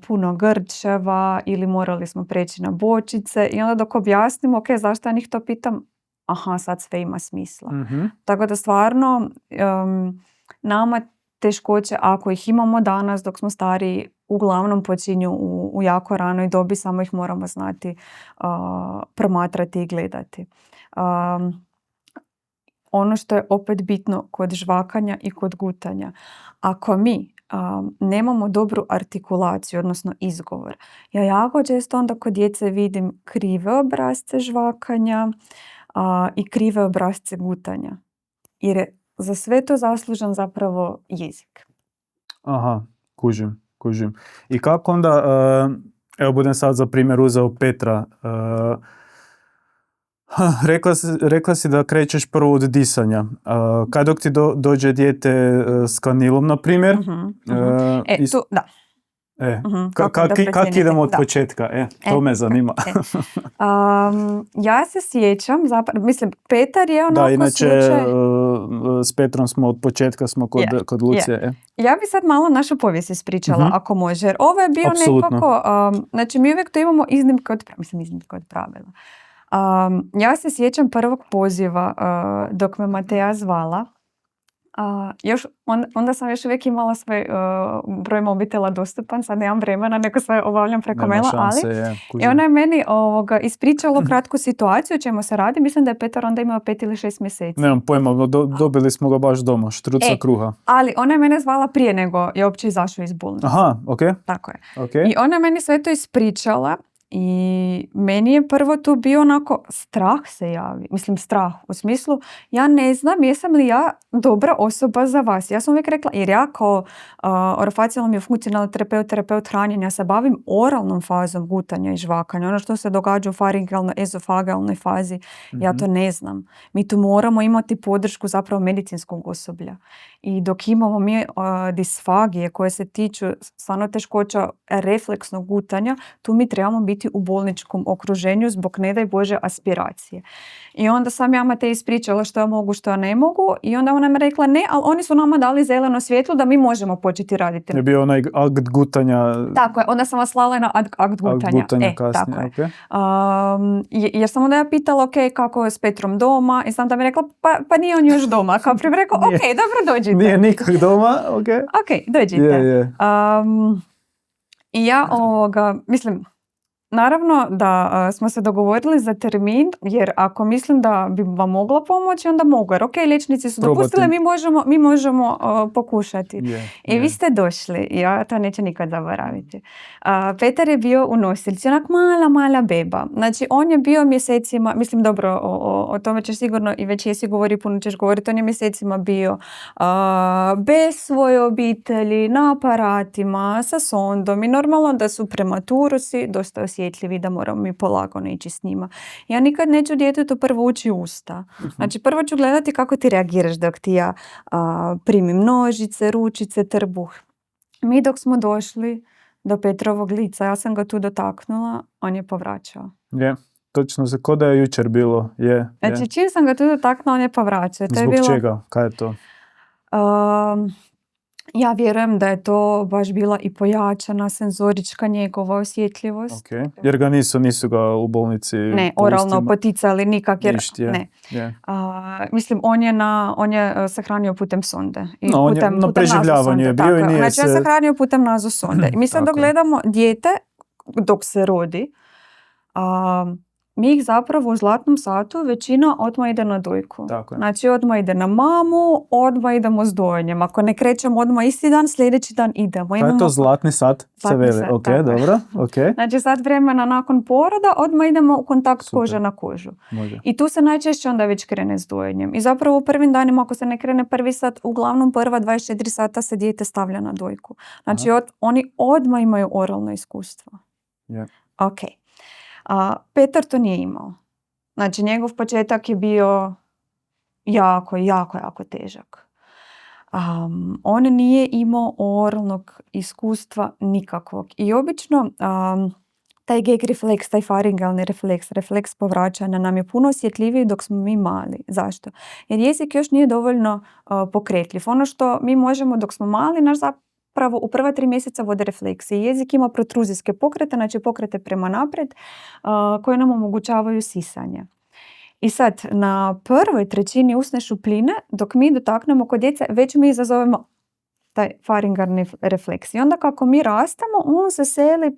puno grčeva ili morali smo preći na bočice i onda dok objasnimo, ok, zašto ja njih to pitam, aha, sad sve ima smisla. Tako da stvarno nama teškoće, ako ih imamo danas dok smo stariji, uglavnom počinju u jako ranoj dobi, samo ih moramo znati promatrati i gledati. Ono što je opet bitno kod žvakanja i kod gutanja, ako mi nemamo dobru artikulaciju, odnosno izgovor, ja jako često onda kod djece vidim krive obrasce žvakanja i krive obrasce gutanja. Jer je za sve to zaslužan zapravo jezik. Aha, kužim. I kako onda, evo budem sad za primjer uzeo Petra, rekla si da krećeš prvo od disanja. Kad dok ti dođe dijete s kanilom, na primjer? Da. Kako idemo od početka? To me zanima. Ja se sjećam, mislim, Petar je onako slučaj... Da, inače slučaj... s Petrom smo od početka kod Lucije. Ja bi sad malo našu povijest ispričala, ako može. Jer ovo je bio apsolutno. Nekako... znači, mi uvijek to imamo iznimke od pravila. Ja se sjećam prvog poziva dok me Mateja zvala. Onda sam još uvijek imala svoj broj mobitela dostupan, sad nemam vremena, neko sve obavljam preko maila, ali i ona je meni ispričala kratku situaciju o čemu se radi. Mislim da je Petar onda imao 5 ili 6 mjeseci. Nemam pojma, dobili smo ga baš doma, štruca kruha. Ali ona je mene zvala prije nego je uopće izašao iz bolnice. Aha, ok. Tako je. Okay. I ona je meni sve to ispričala. I meni je prvo tu bio onako strah se javi. Mislim strah u smislu ja ne znam jesam li ja dobra osoba za vas. Ja sam uvijek rekla jer ja kao orofacijalno i funkcionalni terapeut hranjenja se bavim oralnom fazom gutanja i žvakanja. Ono što se događa u faringealnoj, ezofagealnoj fazi ja to ne znam. Mi tu moramo imati podršku zapravo medicinskog osoblja. I dok imamo mi disfagije koje se tiču stvarno teškoća refleksnog gutanja, tu mi trebamo biti u bolničkom okruženju zbog ne daj Bože aspiracije. I onda sam ja te ispričala što ja mogu, što ja ne mogu i onda ona mi rekla ne, ali oni su nama dali zeleno svjetlo da mi možemo početi raditi. Je bio onaj akt gutanja. Tako je, onda sam vas slala na akt gutanja. Kasnije, tako je. Okay. Jer sam onda ja pitala kako je s Petrom doma i sam da mi rekla pa nije on još doma. Kao prije rekao ok, dobro dođite. Nije nikak doma, ok. Ok, dođite. Yeah. I ja mislim Naravno da smo se dogovorili za termin, jer ako mislim da bi vam mogla pomoći, onda mogu. Jer liječnici su Probati. dopustili, mi možemo pokušati. I vi Je. ste došli, ja to neću nikad zaboraviti. Petar je bio u nosiljci, onak mala beba. Znači, on je bio mjesecima, mislim dobro, o tome ćeš sigurno i već jesi govori, puno ćeš govoriti, on je mjesecima bio bez svoje obitelji, na aparatima, sa sondom i normalno da su prematurusi dosta osjetljivi, da moramo mi polagano ići s njima. Ja nikad neću djetetu prvo ući usta. Znači, prvo ću gledati kako ti reagiraš dok ti ja primim nožice, ručice, trbuh. Mi dok smo došli do Petrovog lica, ja sam ga tu dotaknula, on je povraćao. Je, točno se, ko da je jučer bilo. Znači, čim sam ga tu dotaknula, on je povraćao. Zbog čega? Kaj je to? Ja vjerujem da je to baš bila i pojačana senzorička njegova osjetljivost. Okay. Jer ga nisu ga u bolnici ne, oralno poticali nikak. Jer, ne. Mislim, on je se hranio putem sonde. I putem na preživljavanju je bio i nije znači, on se hranio putem nazosonde. I mi sad dok gledamo dijete, dok se rodi, mi ih zapravo u zlatnom satu većina odmah ide na dojku. Znači odmah ide na mamu, odmah idemo s dojenjem. Ako ne krećemo odmah isti dan, sljedeći dan idemo. Kaj je to zlatni sat? Zlatni sat, dobro. Okay. Znači sat vremena nakon poroda odmah idemo u kontakt koža na kožu. Može. I tu se najčešće onda već krene s dojenjem. I zapravo u prvim danima ako se ne krene prvi sat, uglavnom prva 24 sata se dijete stavlja na dojku. Znači oni odmah imaju oralno iskustvo. Yeah. Ok. Petar to nije imao. Znači, njegov početak je bio jako težak. On nije imao oralnog iskustva nikakvog. I obično taj gag refleks, taj faringalni refleks povraćanja nam je puno osjetljiviji dok smo mi mali. Zašto? Jer jezik još nije dovoljno pokretljiv. Ono što mi možemo dok smo mali, naš zapravo u prva 3 mjeseca vode refleksije. Jezik ima protruzijske pokrete, znači pokrete prema naprijed koje nam omogućavaju sisanje. I sad, na prvoj trećini usne šupljine, dok mi dotaknemo kod djece, već mi izazovemo taj faringarni refleks. I onda kako mi rastemo, on se seli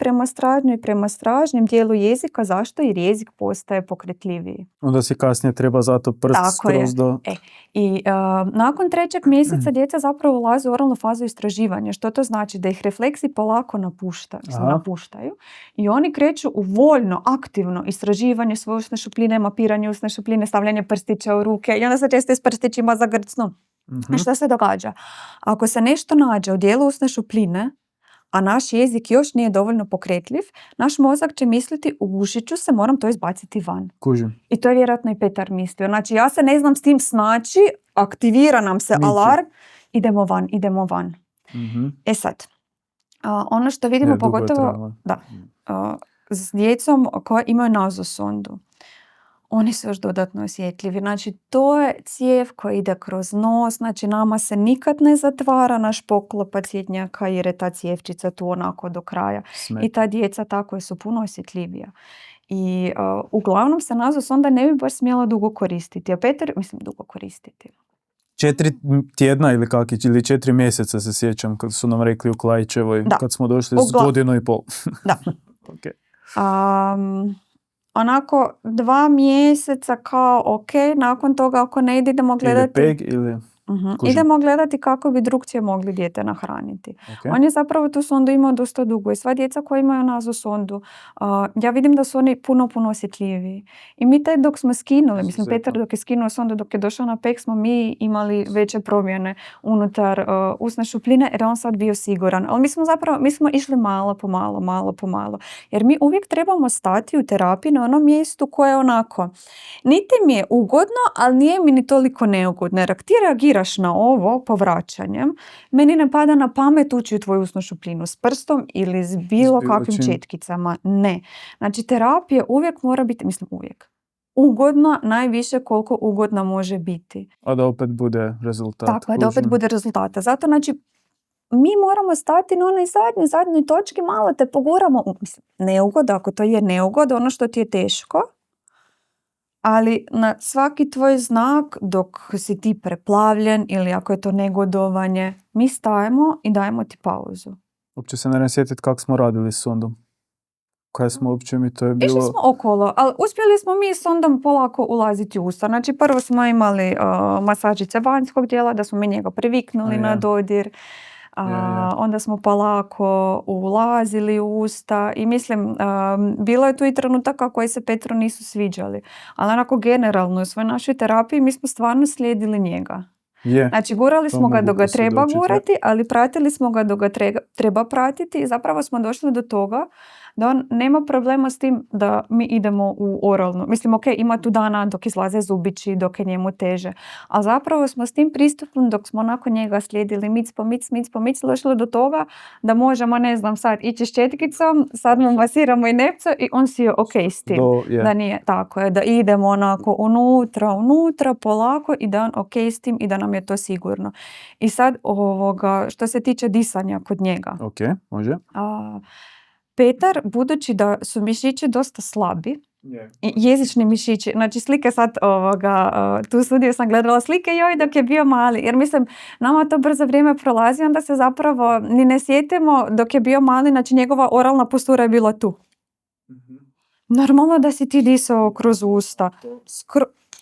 prema stražnjem dijelu jezika. Zašto? Jer jezik postaje pokretljiviji. Onda si kasnije treba zato prst skroz do... I nakon 3. mjeseca djeca zapravo ulaze u oralnu fazu istraživanja. Što to znači? Da ih refleksi polako napuštaju i oni kreću u voljno, aktivno istraživanje svoje usne šupljine, mapiranje usne šupljine, stavljanje prstića u ruke i onda se često s prstićima zagrcnu. Mm-hmm. Što se događa? Ako se nešto nađe u dijelu usne šupljine, a naš jezik još nije dovoljno pokretljiv, naš mozak će misliti ugušit ću se, moram to izbaciti van. Kužim. I to je vjerojatno i Petar mislio. Znači ja se ne znam s tim snaći, aktivira nam se alarm, idemo van. Mm-hmm. Sad, ono što vidimo pogotovo s djecom koja imaju nazosondu, oni su još dodatno osjetljivi. Znači, to je cijev koja ide kroz nos. Znači, nama se nikad ne zatvara naš poklopac jednjaka jer je ta cijevčica tu onako do kraja. I ta djeca tako su puno osjetljivija. I uglavnom se nazosonda ne bi baš smjela dugo koristiti. A Petar, dugo koristiti. 4 tjedna ili 4 mjeseca se sjećam kad su nam rekli u Klajićevoj, kad smo došli s 1.5 godina. Da. Okay. Onako 2 mjeseca kao ok, nakon toga ako ne idemo gledati... Ili peg ili... Idemo gledati kako bi drugčije mogli dijete nahraniti. Okay. On je zapravo tu sondu imao dosta dugo i sva djeca koja imaju nazosondu, ja vidim da su oni puno osjetljiviji. I mi taj dok smo skinuli, Petar dok je skinuo sondu, dok je došao na peg, smo mi imali veće promjene unutar usne šupljine jer on sad bio siguran. Ali mi smo išli malo po malo. Jer mi uvijek trebamo stati u terapiji na onom mjestu koje je onako, niti mi je ugodno, ali nije mi ni toliko neugodno. Jer ti reagiraš na ovo povraćanjem, meni ne pada na pamet ući u tvoju usnu šupljinu s prstom ili s bilo kakvim četkicama. Ne. Znači, terapija uvijek mora biti, ugodna, najviše koliko ugodna može biti. A da opet bude rezultat. Tako je, da opet bude rezultata. Zato, znači, mi moramo stati na onoj zadnjoj točki, malo te poguramo. Neugoda, ako to je neugoda, ono što ti je teško, ali na svaki tvoj znak dok si ti preplavljen ili ako je to negodovanje, mi stajemo i dajemo ti pauzu. Uopće se ne sjetiti kako smo radili s sondom. Kaj smo uopće mi to je bilo? Išli smo okolo, ali uspjeli smo mi s ondom polako ulaziti u usta. Znači prvo smo imali masažice vanjskog dijela, da smo mi njega priviknuli na dodir. Onda smo polako ulazili u usta i mislim, bilo je tu i trenutaka koji se Petru nisu sviđali. Ali onako generalno u svoj našoj terapiji mi smo stvarno slijedili njega. Znači gurali smo ga dok ga treba gurati, ali pratili smo ga dok ga treba pratiti i zapravo smo došli do toga da on nema problema s tim da mi idemo u oralnu. Mislim, ok, ima tu dana dok izlaze zubići, dok je njemu teže. A zapravo smo s tim pristupom dok smo nakon njega slijedili mic po mic, došli do toga da možemo, ne znam, sad ići s četkicom, sad mu masiramo i nepce i on si je ok s tim. Da nije tako je, da idemo onako unutra, polako i da on ok s tim i da nam je to sigurno. I sad što se tiče disanja kod njega. Ok, može. Petar, budući da su mišići dosta slabi, jezični mišići, znači slike sad tu studiju sam gledala slike joj dok je bio mali, jer mislim, nama to brzo vrijeme prolazi, onda se zapravo ni ne sjetimo dok je bio mali, znači njegova oralna postura je bila tu. Normalno da si ti disao kroz usta.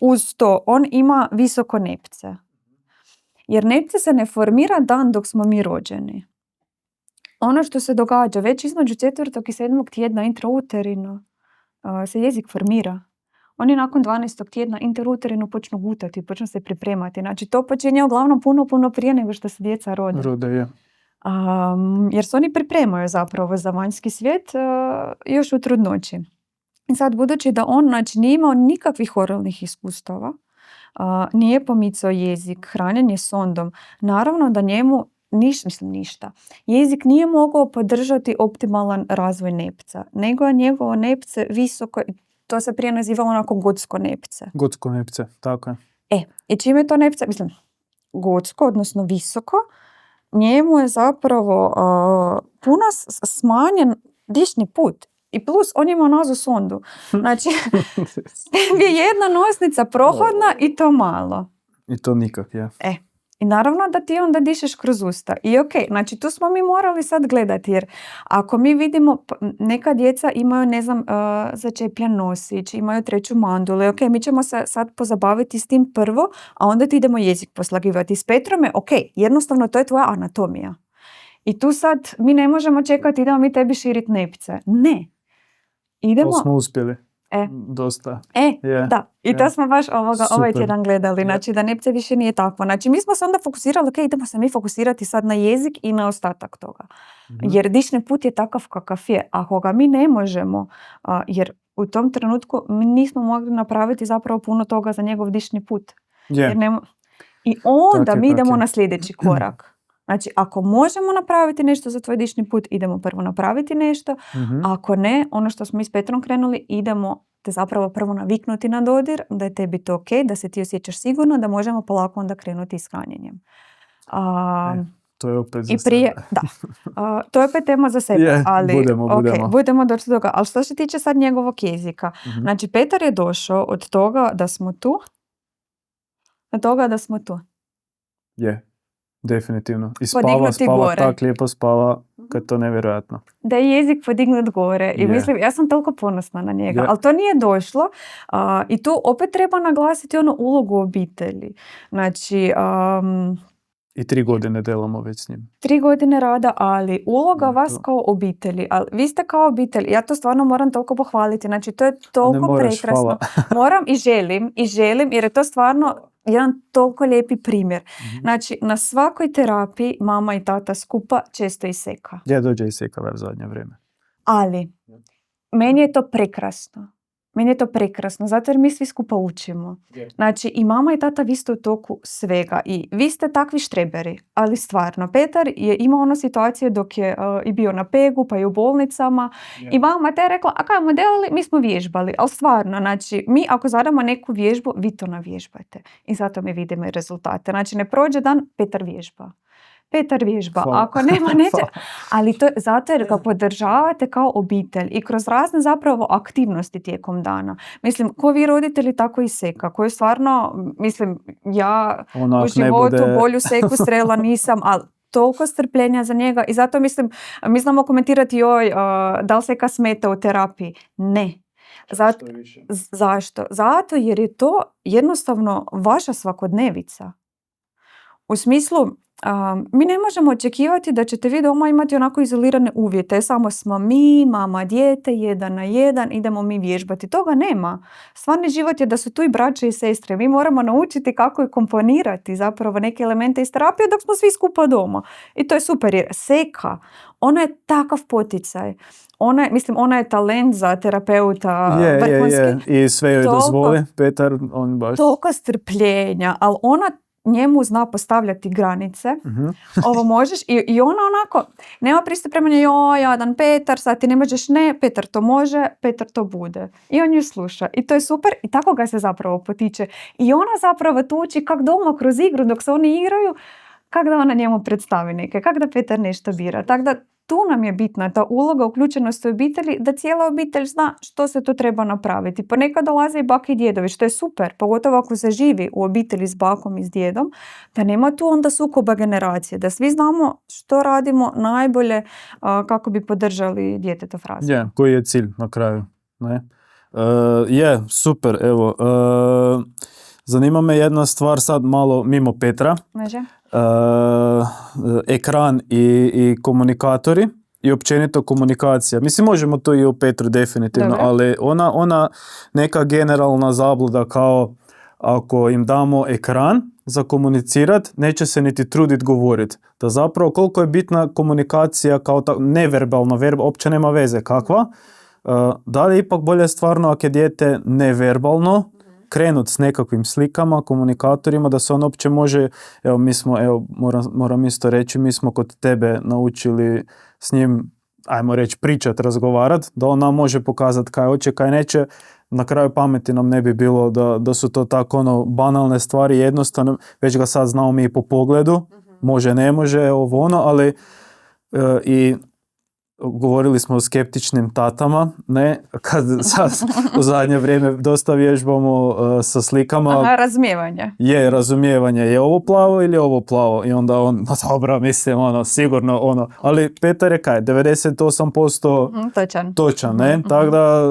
Uz to, on ima visoko nepce. Jer nepce se ne formira dan dok smo mi rođeni. Ono što se događa već između 4. i 7. tjedna intrauterino se jezik formira. Oni nakon 12. tjedna intrauterino počnu gutati, počnu se pripremati. Znači to počinje uglavnom puno prije nego što se djeca rode. Jer se oni pripremaju zapravo za vanjski svijet još u trudnoći. I sad budući da on nije imao nikakvih oralnih iskustava, nije pomicao jezik, hranjenje sondom, naravno da njemu ništa. Jezik nije mogao podržati optimalan razvoj nepca, nego je njegovo nepce visoko, to se prije nazivalo onako gotsko nepce. Gotsko nepce, tako je. I čime je to nepce? Mislim, gotsko, odnosno visoko, njemu je zapravo puno smanjen dišni put. I plus, on ima nazosondu. Znači, je jedna nosnica prohodna i to malo. I to nikak, je. I naravno da ti onda dišeš kroz usta. I ok, znači tu smo mi morali sad gledati, jer ako mi vidimo, neka djeca imaju, ne znam, začepljen nosić, imaju 3. mandulu, ok, mi ćemo se sad pozabaviti s tim prvo, a onda ti idemo jezik poslagivati. S Petrom je, ok, jednostavno to je tvoja anatomija. I tu sad mi ne možemo čekati, idemo mi tebi širiti nepce. Ne. Idemo... To smo uspjeli. Dosta. Da. I to smo baš ovaj tjedan gledali. Znači da nepce više nije takvo. Znači mi smo se onda fokusirali, ok, idemo se mi fokusirati sad na jezik i na ostatak toga. Jer dišni put je takav kakav je. Ako ga mi ne možemo, jer u tom trenutku mi nismo mogli napraviti zapravo puno toga za njegov dišni put. I onda mi idemo na sljedeći korak. Znači, ako možemo napraviti nešto za tvoj dišni put, idemo prvo napraviti nešto. Ako ne, ono što smo mi s Petrom krenuli, idemo te zapravo prvo naviknuti na dodir, da je tebi to ok, da se ti osjećaš sigurno, da možemo polako onda krenuti s hranjenjem. To je opet za sebe. To je opet tema za sebe. Ali, budemo doći do toga. Ali što se tiče sad njegovog jezika? Znači, Petar je došao od toga da smo tu, do toga da smo tu. Definitivno. I spava tak lijepo spava, kad to nevjerojatno. Da je jezik podignut gore. I mislim, ja sam toliko ponosna na njega. Ali to nije došlo. I tu opet treba naglasiti ulogu obitelji. Znači... I 3 godine delamo već s njim. 3 godine rada, ali uloga vas kao obitelji. Ali vi ste kao obitelj. Ja to stvarno moram toliko pohvaliti. Znači, to je toliko prekrasno. Moram i želim, jer je to stvarno jedan toliko lijepi primjer. Znači, na svakoj terapiji mama i tata skupa često iseka. Dođe iseka u zadnje vrijeme. Ali, meni je to prekrasno. Zato jer mi svi skupa učimo. Znači, i mama i tata vi ste u toku svega. I vi ste takvi štreberi. Ali stvarno, Petar je imao ono situacije dok je i bio na pegu, pa i u bolnicama. I mama te je rekla, a kaj mu delali? Mi smo vježbali. Ali stvarno, znači, mi ako zadamo neku vježbu, vi to navježbajte. I zato mi vidimo i rezultate. Znači, ne prođe dan, Petar vježba. Ako nema neće. Ali to je zato jer ga podržavate kao obitelj i kroz razne zapravo aktivnosti tijekom dana. Mislim, ko vi roditelji, tako i seka. Koji stvarno, mislim, ja u životu bolju seku srela nisam, ali toliko strpljenja za njega i zato mislim, mi znamo komentirati da li se ka smeta u terapiji. Ne. Zašto? Zato jer je to jednostavno vaša svakodnevica. U smislu, mi ne možemo očekivati da ćete vi doma imati onako izolirane uvjete. Samo smo mi, mama, dijete, 1 na 1, idemo mi vježbati. Toga nema. Stvarni život je da su tu i braće i sestre. Mi moramo naučiti kako je komponirati zapravo neke elemente iz terapije dok smo svi skupa doma. I to je super jer Seka, ona je takav poticaj. Ona je talent za terapeuta vrhunski. I sve joj dozvoli, Petar, on baš... Toliko strpljenja, ali ona njemu zna postavljati granice. Ovo možeš i ona onako nema pristup prema njoj, jadan Petar, sad ti ne možeš, ne, Petar to može, Petar to bude. I on ju sluša. I to je super i tako ga se zapravo potiče. I ona zapravo tu uči kak doma kroz igru dok se oni igraju, kak da ona njemu predstavi neke, kak da Petar nešto bira. Tako da tu nam je bitna ta uloga uključenosti u obitelji, da cijela obitelj zna što se tu treba napraviti. Ponekad dolaze i bake i djedovi, što je super, pogotovo ako se živi u obitelji s bakom i s djedom, da nema tu onda sukoba generacije, da svi znamo što radimo najbolje kako bi podržali djetetov razvoj. Koji je cilj na kraju? Ne? Super, evo. Zanima me jedna stvar sad malo mimo Petra. Može? Ekran i komunikatori i općenito komunikacija. Mislim, možemo to i o Petru definitivno, Dobre. ali ona neka generalna zabluda kao ako im damo ekran za komunicirat, neće se niti trudit govorit. Da zapravo koliko je bitna komunikacija kao neverbalna, uopće nema veze kakva. Da li je ipak bolje stvarno ako je dijete neverbalno krenut s nekakvim slikama, komunikatorima, da se on uopće može, moram isto reći, mi smo kod tebe naučili s njim, ajmo reći, pričat, razgovarat, da on nam može pokazati kaj hoće, kaj neće. Na kraju pameti nam ne bi bilo da su to tako banalne stvari, jednostavno, već ga sad znamo mi po pogledu, može, ne može, ovo ono, ali i govorili smo o skeptičnim tatama, ne, kad sad u zadnje vrijeme dosta vježbamo sa slikama. Razumijevanje. Razumijevanje. Je ovo plavo ili je ovo plavo? I onda on, dobro, mislim, sigurno, ali Petar je kaj, 98% točan, ne? Tako da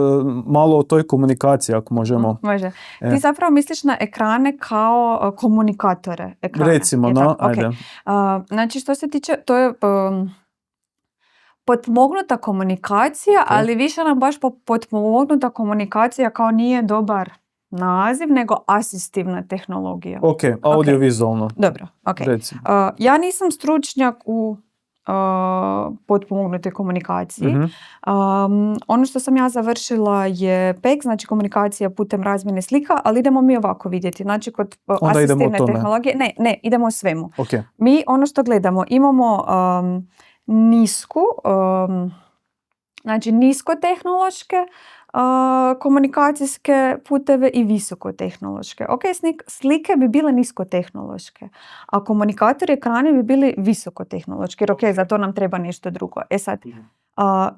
malo o toj komunikaciji, ako možemo. Može. Ti zapravo misliš na ekrane kao komunikatore. Ekrane. Recimo, ajde. Znači, što se tiče, to je... potpomognuta komunikacija, ali više nam baš potpomognuta komunikacija kao nije dobar naziv, nego asistivna tehnologija. Ok, audiovizualno. Dobro, ok. Ja nisam stručnjak u potpomognutoj komunikaciji. Ono što sam ja završila je PEK, znači komunikacija putem razmjene slika, ali idemo mi ovako vidjeti. Znači kod asistivne tehnologije, ne, idemo o svemu. Okay. Mi ono što gledamo, imamo niskotehnološke komunikacijske puteve i visokotehnološke. Ok, slike bi bile niskotehnološke, a komunikatori ekrani bi bili visokotehnološki. Jer ok, za to nam treba nešto drugo. Sad,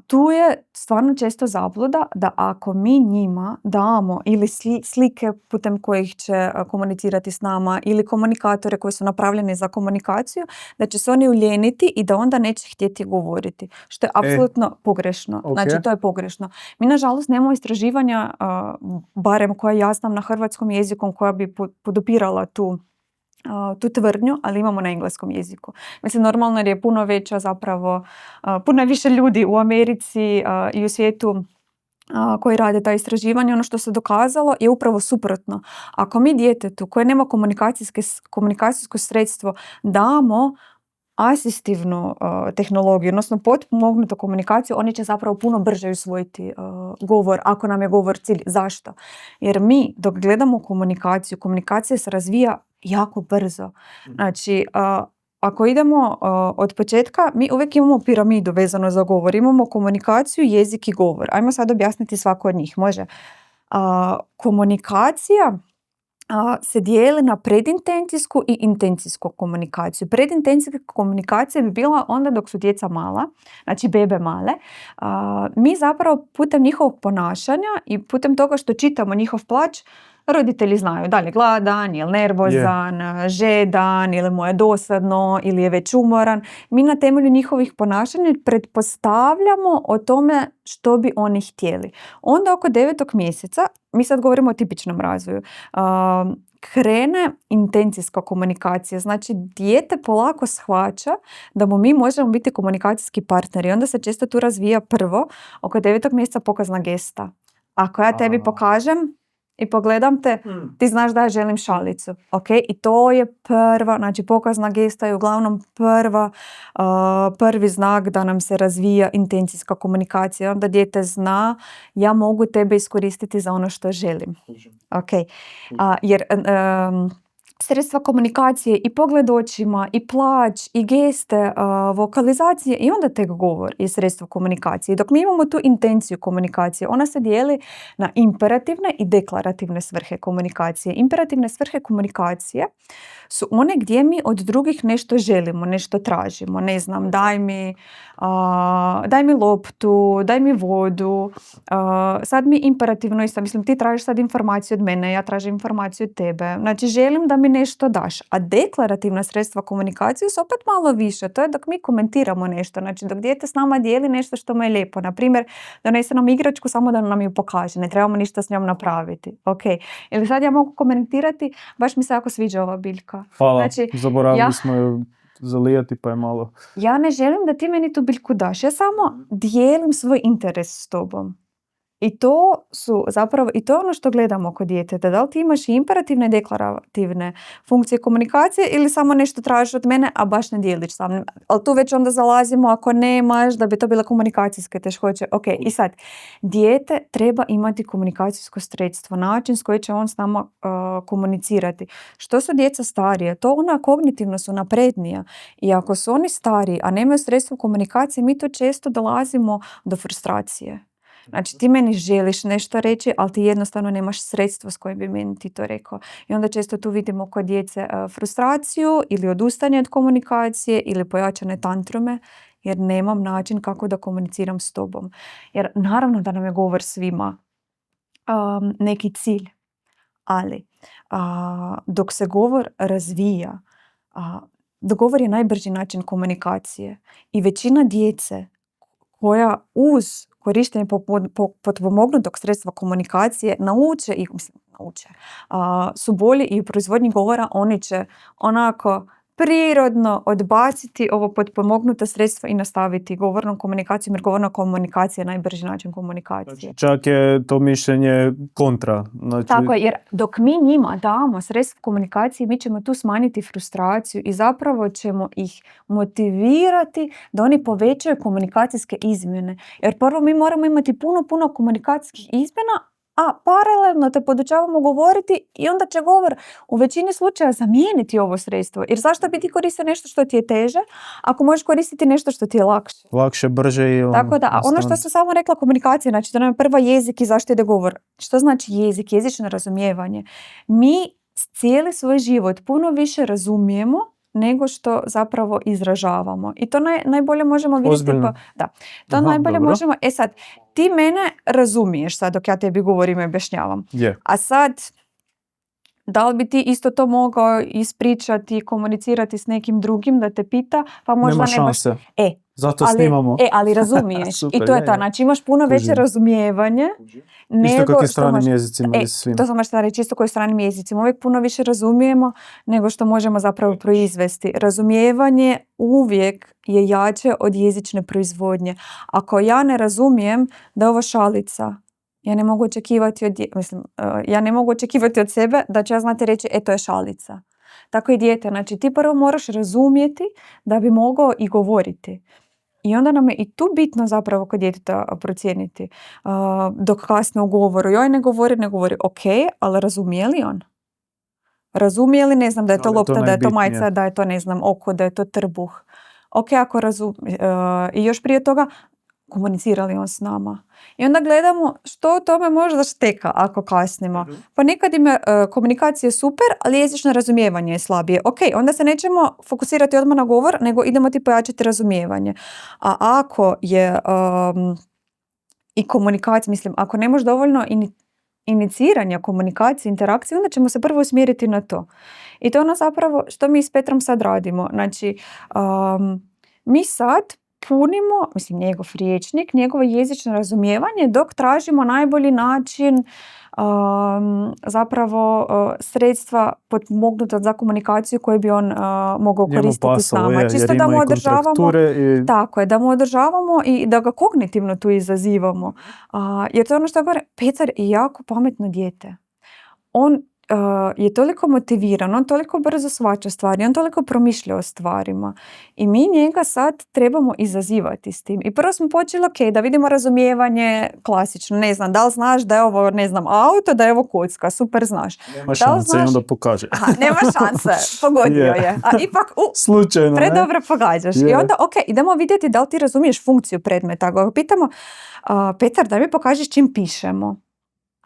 tu je stvarno često zabluda da ako mi njima damo ili slike putem kojih će komunicirati s nama ili komunikatore koji su napravljeni za komunikaciju, da će se oni uljeniti i da onda neće htjeti govoriti. Što je apsolutno pogrešno. Okay. Znači, to je pogrešno. Mi, nažalost, nemamo istraživanja, barem koja ja znam na hrvatskom jeziku, koja bi podupirala tu tvrdnju, ali imamo na engleskom jeziku. Mislim, normalno jer je puno veća zapravo, puno više ljudi u Americi i u svijetu koji rade ta istraživanja. Ono što se dokazalo je upravo suprotno. Ako mi djetetu koje nema komunikacijsko sredstvo damo asistivnu tehnologiju, odnosno potpomognutu komunikaciju, oni će zapravo puno brže usvojiti govor, ako nam je govor cilj. Zašto? Jer mi, dok gledamo komunikaciju, komunikacija se razvija jako brzo. Znači, ako idemo od početka, mi uvijek imamo piramidu vezano za govor. Imamo komunikaciju, jezik i govor. Ajmo sad objasniti svako od njih. Može. Komunikacija se dijeli na predintencijsku i intencijsku komunikaciju. Predintencijska komunikacija bi bila onda dok su djeca mala, znači bebe male. Mi zapravo putem njihovog ponašanja i putem toga što čitamo njihov plač roditelji znaju da li je gladan, ili nervozan, žedan, ili mu je dosadno, ili je već umoran. Mi na temelju njihovih ponašanja pretpostavljamo o tome što bi oni htjeli. Onda oko 9. mjeseca, mi sad govorimo o tipičnom razvoju, krene intencijska komunikacija. Znači, dijete polako shvaća da mu mi možemo biti komunikacijski partneri. Onda se često tu razvija prvo, oko 9. mjeseca pokazna gesta. Ako ja tebi pokažem i pogledam te, ti znaš da ja želim šalicu. Okay? I to je prva, znači pokazna gesta je uglavnom prvi znak da nam se razvija intencijska komunikacija. Onda dijete zna, ja mogu tebe iskoristiti za ono što želim. Okay. Jer sredstva komunikacije i pogled očima, i plać, i geste, vokalizacije i onda tek govor je sredstvo komunikacije. Dok mi imamo tu intenciju komunikacije, ona se dijeli na imperativne i deklarativne svrhe komunikacije. Imperativne svrhe komunikacije su one gdje mi od drugih nešto želimo, nešto tražimo. Ne znam, daj mi loptu, daj mi vodu. Sad mi imperativno isto, mislim, ti tražiš sad informaciju od mene, ja tražim informaciju od tebe. Znači, želim da mi nešto daš. A deklarativna sredstva komunikacije su opet malo više. To je dok mi komentiramo nešto. Znači, dok dijete s nama dijeli nešto što mu je lijepo. Na primjer, donese nam igračku samo da nam ju pokaže. Ne trebamo ništa s njom napraviti. Okay. Ili sad ja mogu komentirati, baš mi se jako sviđa ova biljka. Hvala, znači, zaboravili smo ju zalijati pa je malo... Ja ne želim da ti meni tu biljku daš. Ja samo dijelim svoj interes s tobom. I to su zapravo, i to je ono što gledamo kod djeteta. Da li ti imaš imperativne i deklarativne funkcije komunikacije ili samo nešto tražiš od mene, a baš ne dijeliš sa mnom. Ali tu već onda zalazimo ako nemaš da bi to bila komunikacijske teškoće. Ok, i sad, dijete treba imati komunikacijsko sredstvo, način s koji će on s nama komunicirati. Što su djeca starije? To ona kognitivno su naprednija. I ako su oni stariji, a nemaju sredstvo komunikacije, mi to često dolazimo do frustracije. Znači, ti meni želiš nešto reći, ali ti jednostavno nemaš sredstvo s kojim bi meni ti to rekao. I onda često tu vidimo kod djece frustraciju ili odustanje od komunikacije ili pojačane tantrume, jer nemam način kako da komuniciram s tobom. Jer naravno da nam je govor svima neki cilj, ali dok se govor razvija, govor je najbrži način komunikacije. I većina djece koja uz korištenje potpomognutog sredstva komunikacije nauče, su bolji i u proizvodnji govora, oni će onako prirodno odbaciti ovo potpomognuto sredstvo i nastaviti govornom komunikacijom, jer govorna komunikacija je najbrži način komunikacije. Znači, čak je to mišljenje kontra. Znači... Tako je, jer dok mi njima damo sredstvo komunikacije, mi ćemo tu smanjiti frustraciju i zapravo ćemo ih motivirati da oni povećaju komunikacijske izmjene. Jer prvo mi moramo imati puno komunikacijskih izmjena, a paralelno te podučavamo govoriti i onda će govor u većini slučaja zamijeniti ovo sredstvo. Jer zašto bi ti koristio nešto što ti je teže, ako možeš koristiti nešto što ti je lakše? Lakše, brže i... Tako da, a ono što sam samo rekla, komunikacija, znači to nam je prva jezik i zašto ide govor. Što znači jezik? Jezično razumijevanje. Mi cijeli svoj život puno više razumijemo nego što zapravo izražavamo. I to najbolje možemo vidjeti. Najbolje možemo... sad, ti mene razumiješ sad dok ja tebi govorim i objašnjavam. Yeah. A sad, da li bi ti isto to mogao ispričati i komunicirati s nekim drugim da te pita, pa možda nema šanse. Zato ali, snimamo. Ali razumiješ. Super, i to je to. Znači imaš puno veće razumijevanje. Isto kako i stranim jezicima. To sam možda reći, isto kao i stranim jezicima. Uvijek puno više razumijemo nego što možemo zapravo proizvesti. Razumijevanje uvijek je jače od jezične proizvodnje. Ako ja ne razumijem da je ovo šalica, ja ne mogu očekivati od sebe da ću ja znati reći to je šalica. Tako i dijete. Znači ti prvo moraš razumjeti da bi mogao i govoriti. I onda nam je i tu bitno zapravo kod djeteta procijeniti. Dok kasne u govoru, joj ne govori, ok, ali razumije li on? Razumije li, ne znam, da je to lopta, da je to majica, da je to, ne znam, oko, da je to trbuh. Ok, ako razumije. I još prije toga, komunicirali on s nama. I onda gledamo što o tome možda šteka ako kasnimo. Pa nekad im je komunikacija super, ali jezično razumijevanje je slabije. Ok, onda se nećemo fokusirati odmah na govor, nego idemo ti pojačati razumijevanje. A ako je i komunikacija, mislim, ako ne možeš dovoljno iniciranja komunikacije, interakcije, onda ćemo se prvo usmjeriti na to. I to je ono zapravo što mi s Petrom sad radimo. Znači, mi sad punimo, mislim, njegov rječnik, njegovo jezično razumijevanje dok tražimo najbolji način zapravo sredstva potpomognuta za komunikaciju koje bi on mogao koristiti s nama. Čisto da mu održavamo, tako je, da mu održavamo i da ga kognitivno tu izazivamo. Jer to je ono što govore, Petar je jako pametno dijete. On je toliko motiviran, on toliko brzo shvaća stvari, on toliko promišlja o stvarima i mi njega sad trebamo izazivati s tim. I prvo smo počeli, ok, da vidimo razumijevanje klasično, ne znam, da li znaš da je ovo, ne znam, auto, da je ovo kocka, super znaš. Nema šanse i onda pokaže. Aha, nema šanse, pogodio je. A ipak, slučajno, predobro pogađaš. I onda, ok, idemo vidjeti da li ti razumiješ funkciju predmeta. Ga pitamo, Petar, daj mi pokažeš čim pišemo.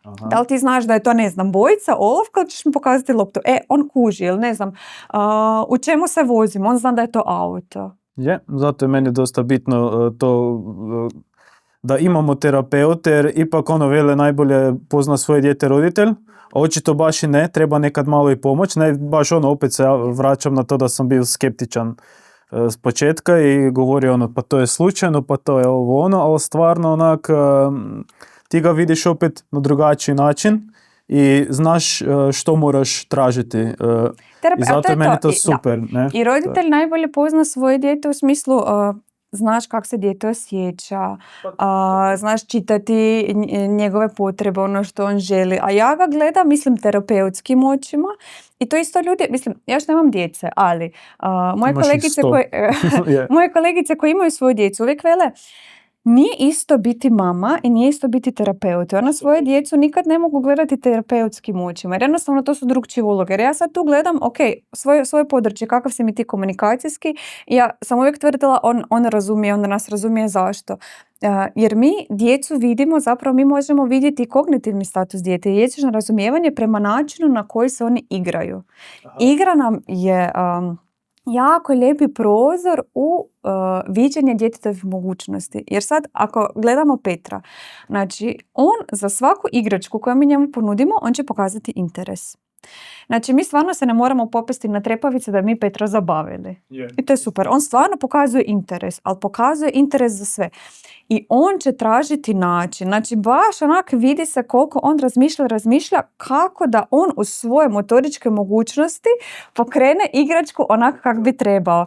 Aha. Da li ti znaš da je to, ne znam, bojica, olovka, ili ćeš mi pokazati loptu? On kuži, ili ne znam, u čemu se vozimo, on zna da je to auto. Je, zato je meni dosta bitno to da imamo terapeute, jer ipak vele najbolje pozna svoje dijete roditelj, a očito baš i ne, treba nekad malo i pomoć. Ne, baš opet se ja vraćam na to da sam bio skeptičan s početka i govorio pa to je slučajno, pa to je ali stvarno onak... ti ga vidiš opet na drugačiji način i znaš što moraš tražiti. I zato je meni to super. Ne? I roditelj najbolje pozna svoje dijete u smislu znaš kako se dijete osjeća, znaš čitati njegove potrebe, ono što on želi. A ja ga gledam, mislim, terapeutskim očima. I to isto ljudi, mislim, ja još nemam djece, ali moje kolegice koje imaju svoju djecu uvijek vele, nije isto biti mama i nije isto biti terapeut. Ona svoje djecu nikad ne mogu gledati terapeutskim očima. Jer jednostavno to su drugčije uloge. Jer ja sad tu gledam, ok, svoje područje, kakav si mi ti komunikacijski. I ja sam uvijek tvrdila, on razumije, on nas razumije zašto. Jer mi djecu vidimo, zapravo mi možemo vidjeti kognitivni status dijete i jezično razumijevanje prema načinu na koji se oni igraju. Aha. Igra nam je... jako lijepi prozor u viđenje djetetovih mogućnosti. Jer sad, ako gledamo Petra, znači, on za svaku igračku koju mi njemu ponudimo, on će pokazati interes. Znači, mi stvarno se ne moramo popesti na trepavice da mi Petra zabavili. Yeah. I to je super. On stvarno pokazuje interes, ali pokazuje interes za sve. I on će tražiti način. Znači, baš onak vidi se koliko on razmišlja kako da on u svoje motoričke mogućnosti pokrene igračku onako kako bi trebao.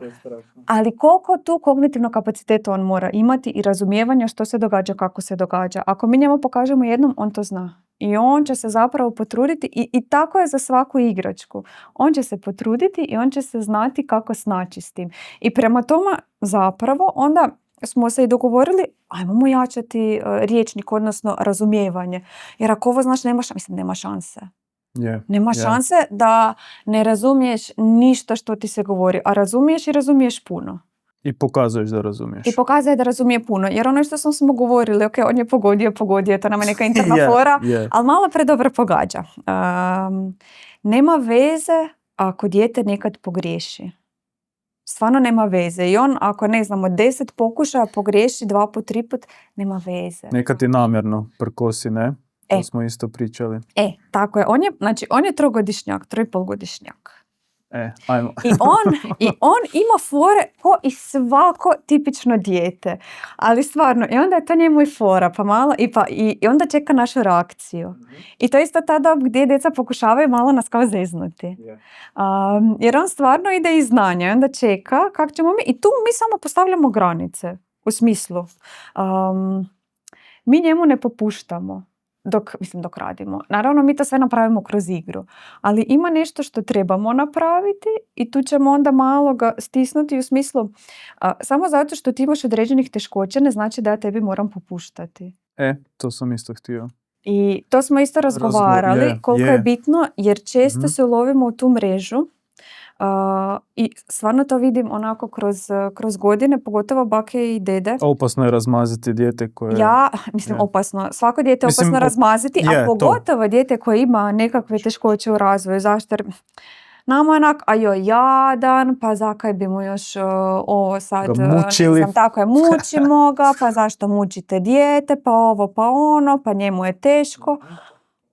Ali koliko tu kognitivnog kapaciteta on mora imati i razumijevanja što se događa, kako se događa. Ako mi njemu pokažemo jednom, on to zna. I on će se zapravo potruditi i tako je za svaku igračku. On će se potruditi i on će se znati kako snaći s tim. I prema tome zapravo onda smo se i dogovorili, ajmo mu jačati rječnik, odnosno razumijevanje. Jer ako ovo znaš, nema šanse. Nema šanse da ne razumiješ ništa što ti se govori, a razumiješ i razumiješ puno. I pokazuješ da razumiješ. I pokazuje da razumije puno. Jer ono što smo govorili, ok, on je pogodio, to nam je neka interna fora, ali malo predobro pogađa. Nema veze ako dijete nekad pogriješi. Stvarno nema veze. I on, ako ne znamo, 10 pokušaja pogriješi 2 put, 3 put, nema veze. Nekad ti namjerno prkosi, ne? To smo isto pričali. Tako je. On je 3-godišnjak, 3,5-godišnjak. Ajmo. I on ima fore ko i svako tipično dijete. Ali stvarno, i onda je to njemu i fora, pa malo, i onda čeka našu reakciju. I to je isto ta dob gdje djeca pokušavaju malo nas kao zeznuti. Jer on stvarno ide iz znanja i onda čeka kako ćemo mi, i tu mi samo postavljamo granice. U smislu, mi njemu ne popuštamo. Dok radimo. Naravno, mi to sve napravimo kroz igru. Ali ima nešto što trebamo napraviti i tu ćemo onda malo ga stisnuti u smislu samo zato što ti imaš određenih teškoća ne znači da ja tebi moram popuštati. To sam isto htio. I to smo isto razgovarali koliko je bitno jer često se ulovimo u tu mrežu. I stvarno to vidim onako kroz godine, pogotovo bake i dede. Opasno je razmaziti dijete koje... opasno. Svako dijete je opasno razmaziti, a pogotovo dijete koje ima nekakve teškoće u razvoju. Zašto? Jer nama onak, jadan, pa zakaj bi mu još ovo sad... tako je, mučimo ga, pa zašto mučite dijete, pa ovo, pa ono, pa njemu je teško.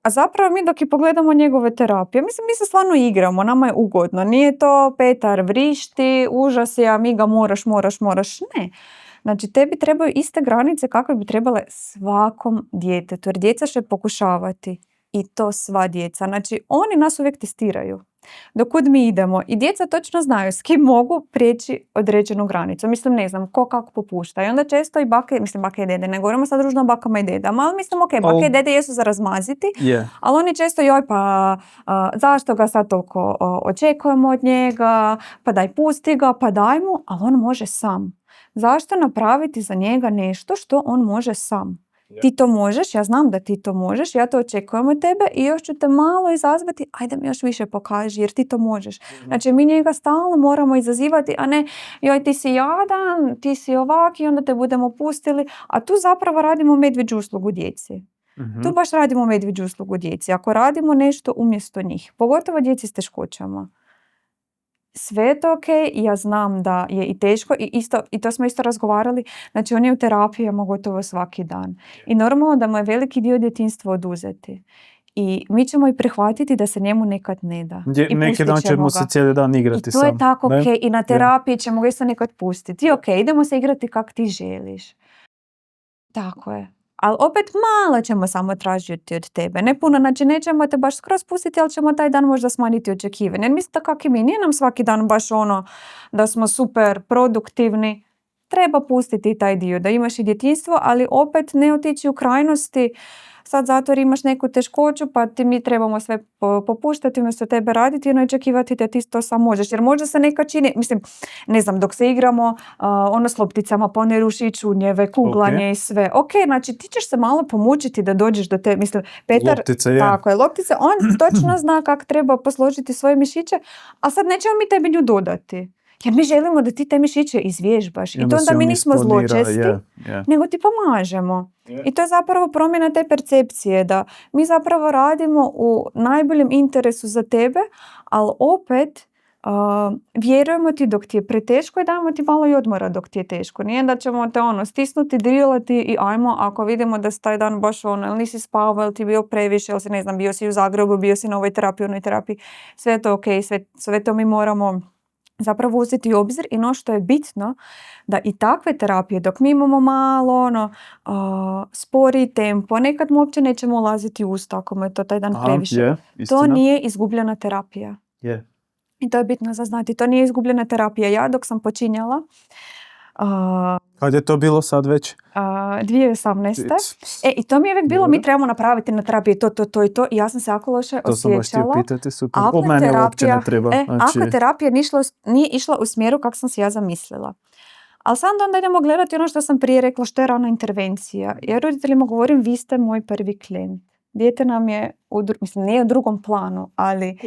A zapravo mi dok i pogledamo njegove terapije, mislim, mi se stvarno igramo, nama je ugodno. Nije to Petar vrišti, užas je, a mi ga moraš. Ne. Znači, tebi trebaju iste granice kakve bi trebale svakom djetetu, jer djeca će pokušavati. I to sva djeca. Znači, oni nas uvijek testiraju. Dokud mi idemo. I djeca točno znaju s kim mogu prijeći određenu granicu. Mislim, ne znam, ko kako popušta. I onda često i bake i dede, ne govorimo sad ružno o bakama i dedama, ali mislim, ok, bake i dede jesu za razmaziti, ali oni često, zašto ga sad toliko očekujemo od njega, pa daj pusti ga, pa daj mu, ali on može sam. Zašto napraviti za njega nešto što on može sam? Ti to možeš, ja znam da ti to možeš, ja to očekujem od tebe i još ću te malo izazvati, ajde mi još više pokaži jer ti to možeš. Znači mi njega stalno moramo izazivati, a ne joj ti si jadan, ti si ovak i onda te budemo pustili, a tu zapravo radimo medvjeđu uslugu djeci. Tu baš radimo medvjeđu uslugu djeci. Ako radimo nešto umjesto njih, pogotovo djeci s teškoćama. Sve je to ok, ja znam da je i teško i to smo isto razgovarali, znači on je u terapijama gotovo svaki dan. I normalno da mu je veliki dio djetinjstva oduzeti. I mi ćemo i prihvatiti da se njemu nekad ne da. Neki dan ćemo se cijeli dan igrati sam. I to je tako ok, i na terapiji ćemo ga isto nekad pustiti. I ok, idemo se igrati kak ti želiš. Tako je. Ali opet malo ćemo samo tražiti od tebe. Ne puno, znači nećemo te baš skroz pustiti, ali ćemo taj dan možda smanjiti očekivanje. Jer mislim da kak i mi, nije nam svaki dan baš ono da smo super produktivni. Treba pustiti taj dio, da imaš i djetinjstvo, ali opet ne otići u krajnosti. Sad zato jer imaš neku teškoću, pa mi trebamo sve popuštati umjesto tebe raditi i očekivati da ti to sam možeš. Jer možda se neka čini, mislim, ne znam, dok se igramo s lopticama, pa one ruši čunjeve, kuglanje i sve. Ok, znači ti ćeš se malo pomučiti da dođeš do te, mislim, Petar, tako je, loptice, on točno zna kako treba posložiti svoje mišiće, a sad nećemo mi tebi nju dodati. Jer mi želimo da ti te mišiće izvježbaš. I to onda mi nismo zločesti, nego ti pomažemo. I to je zapravo promjena te percepcije, da mi zapravo radimo u najboljem interesu za tebe, ali opet vjerujemo ti dok ti je preteško i dajemo ti malo i odmora dok ti je teško. Nije da ćemo te stisnuti, drilati i ajmo, ako vidimo da si taj dan baš ili nisi spavao, ili ti bio previše, ili si, ne znam, bio si u Zagrebu, bio si na ovoj terapiji, onoj terapiji, sve je to ok, sve to mi moramo zapravo uzeti u obzir. I što je bitno, da i takve terapije, dok mi imamo malo spori tempo, nekad mu uopće nećemo ulaziti u usta ako mu je to taj dan previše. To nije izgubljena terapija. I to je bitno za znati. To nije izgubljena terapija. Ja dok sam počinjala... Kad je to bilo sad već? 2018. I to mi je uvijek bilo, mi trebamo napraviti na terapiji to i to. I ja sam se jako loše osjećala. To sam baš htio pitati, super. Od mene uopće ne treba. Ako terapija nije išla u smjeru kako sam si ja zamislila. Ali sad onda idemo gledati ono što sam prije rekla, što je rana intervencija. Ja roditeljima govorim, vi ste moj prvi klijent. Dijete nam je, nije u drugom planu, ali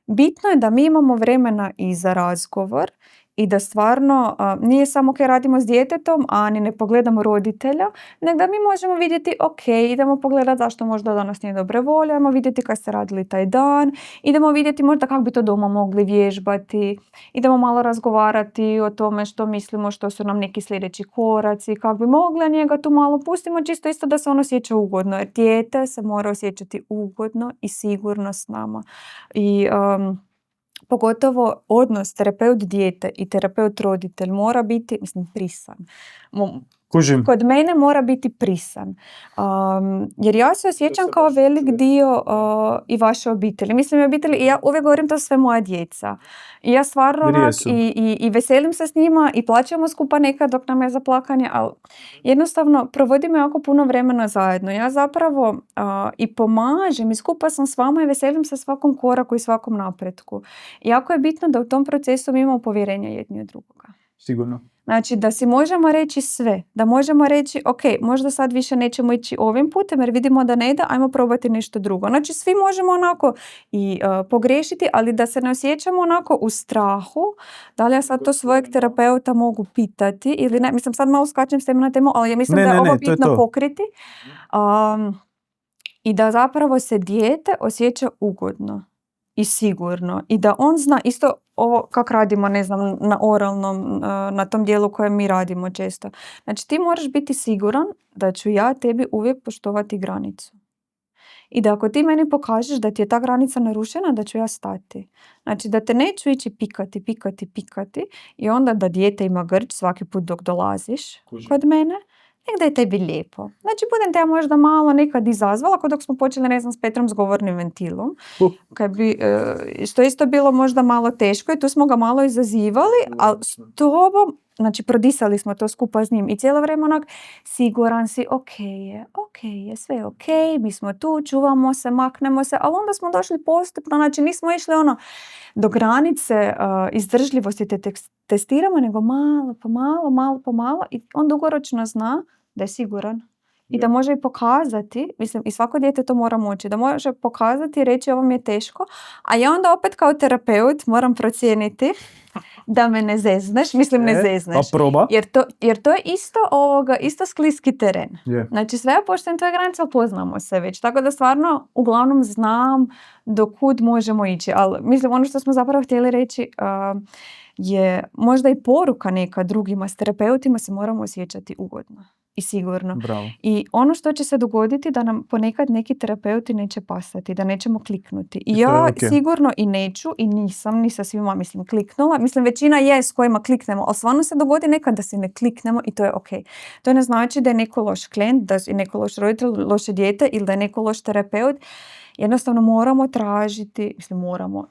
bitno je da mi imamo vremena i za razgovor i da stvarno nije samo ok radimo s djetetom, a ni ne pogledamo roditelja, nego da mi možemo vidjeti ok, idemo pogledati zašto možda danas nije dobre volje, idemo vidjeti kaj ste radili taj dan, idemo vidjeti možda kako bi to doma mogli vježbati, idemo malo razgovarati o tome što mislimo, što su nam neki sljedeći koraci, kako bi mogli, a njega tu malo pustimo, čisto isto da se on osjeća ugodno, jer dijete se mora osjećati ugodno i sigurno s nama. I pogotovo odnos terapeut-dijete i terapeut-roditelj mora biti, prisan. Kužim. Kod mene mora biti prisan. Jer ja se osjećam kao velik dio i vaše obitelji. Mislim, obitelji, i ja uvijek govorim to sve moja djeca. I ja stvarno i veselim se s njima i plaćamo skupa nekad dok nam je za plakanje, ali jednostavno provodimo jako puno vremena zajedno. Ja zapravo i pomažem i skupa sam s vama i veselim se svakom koraku i svakom napretku. I jako je bitno da u tom procesu mi imamo povjerenja jedni od drugoga. Sigurno. Znači da si možemo reći sve, da možemo reći ok, možda sad više nećemo ići ovim putem jer vidimo da ne ide, ajmo probati nešto drugo. Znači svi možemo onako i pogriješiti, ali da se ne osjećamo onako u strahu, da li ja sad to svojeg terapeuta mogu pitati ili ne, mislim sad malo skačem s teme na temu, ali ja mislim da je ovo bitno pokriti. I da zapravo se dijete osjeća ugodno i sigurno i da on zna isto ovo kako radimo, ne znam, na oralnom, na tom dijelu kojem mi radimo često. Znači ti moraš biti siguran da ću ja tebi uvijek poštovati granicu. i da ako ti meni pokažeš da ti je ta granica narušena, da ću ja stati. Znači da te neću ići pikati i onda da dijete ima grč svaki put dok dolaziš kod mene, nek da je tebi lijepo. Znači budem te ja možda malo nekad izazvala, kod dok smo počeli, ne znam, s Petrom s govornim ventilom, što je isto bilo možda malo teško i tu smo ga malo izazivali, ali s tobom, znači prodisali smo to skupa s njim i cijelo vrijeme onak, siguran si, ok je, sve je ok, mi smo tu, čuvamo se, maknemo se, ali onda smo došli postupno, znači nismo išli do granice izdržljivosti te testiramo, nego malo po malo i on dugoročno zna da je siguran. I da može i pokazati, mislim, i svako dijete to mora moći, da može pokazati i reći ovo mi je teško, a ja onda opet kao terapeut moram procijeniti da me ne zezneš, ne zezneš. Pa proba. Jer to je isto skliski teren. Yeah. Znači sve ja poštujem tvoje granice, ali poznamo se već. Tako da stvarno uglavnom znam do kud možemo ići. Ali mislim, ono što smo zapravo htjeli reći je možda i poruka neka drugima. S terapeutima se moramo osjećati ugodno i sigurno. Bravo. I ono što će se dogoditi da nam ponekad neki terapeuti neće pasati, da nećemo kliknuti. I ja sigurno i neću i nisam ni sa svima kliknula. Mislim većina je s kojima kliknemo, ali stvarno se dogodi nekad da se ne kliknemo i to je ok. To ne znači da je neko loš klijent, da je neko loš roditelj, loše dijete ili da je neko loš terapeut. Jednostavno moramo tražiti,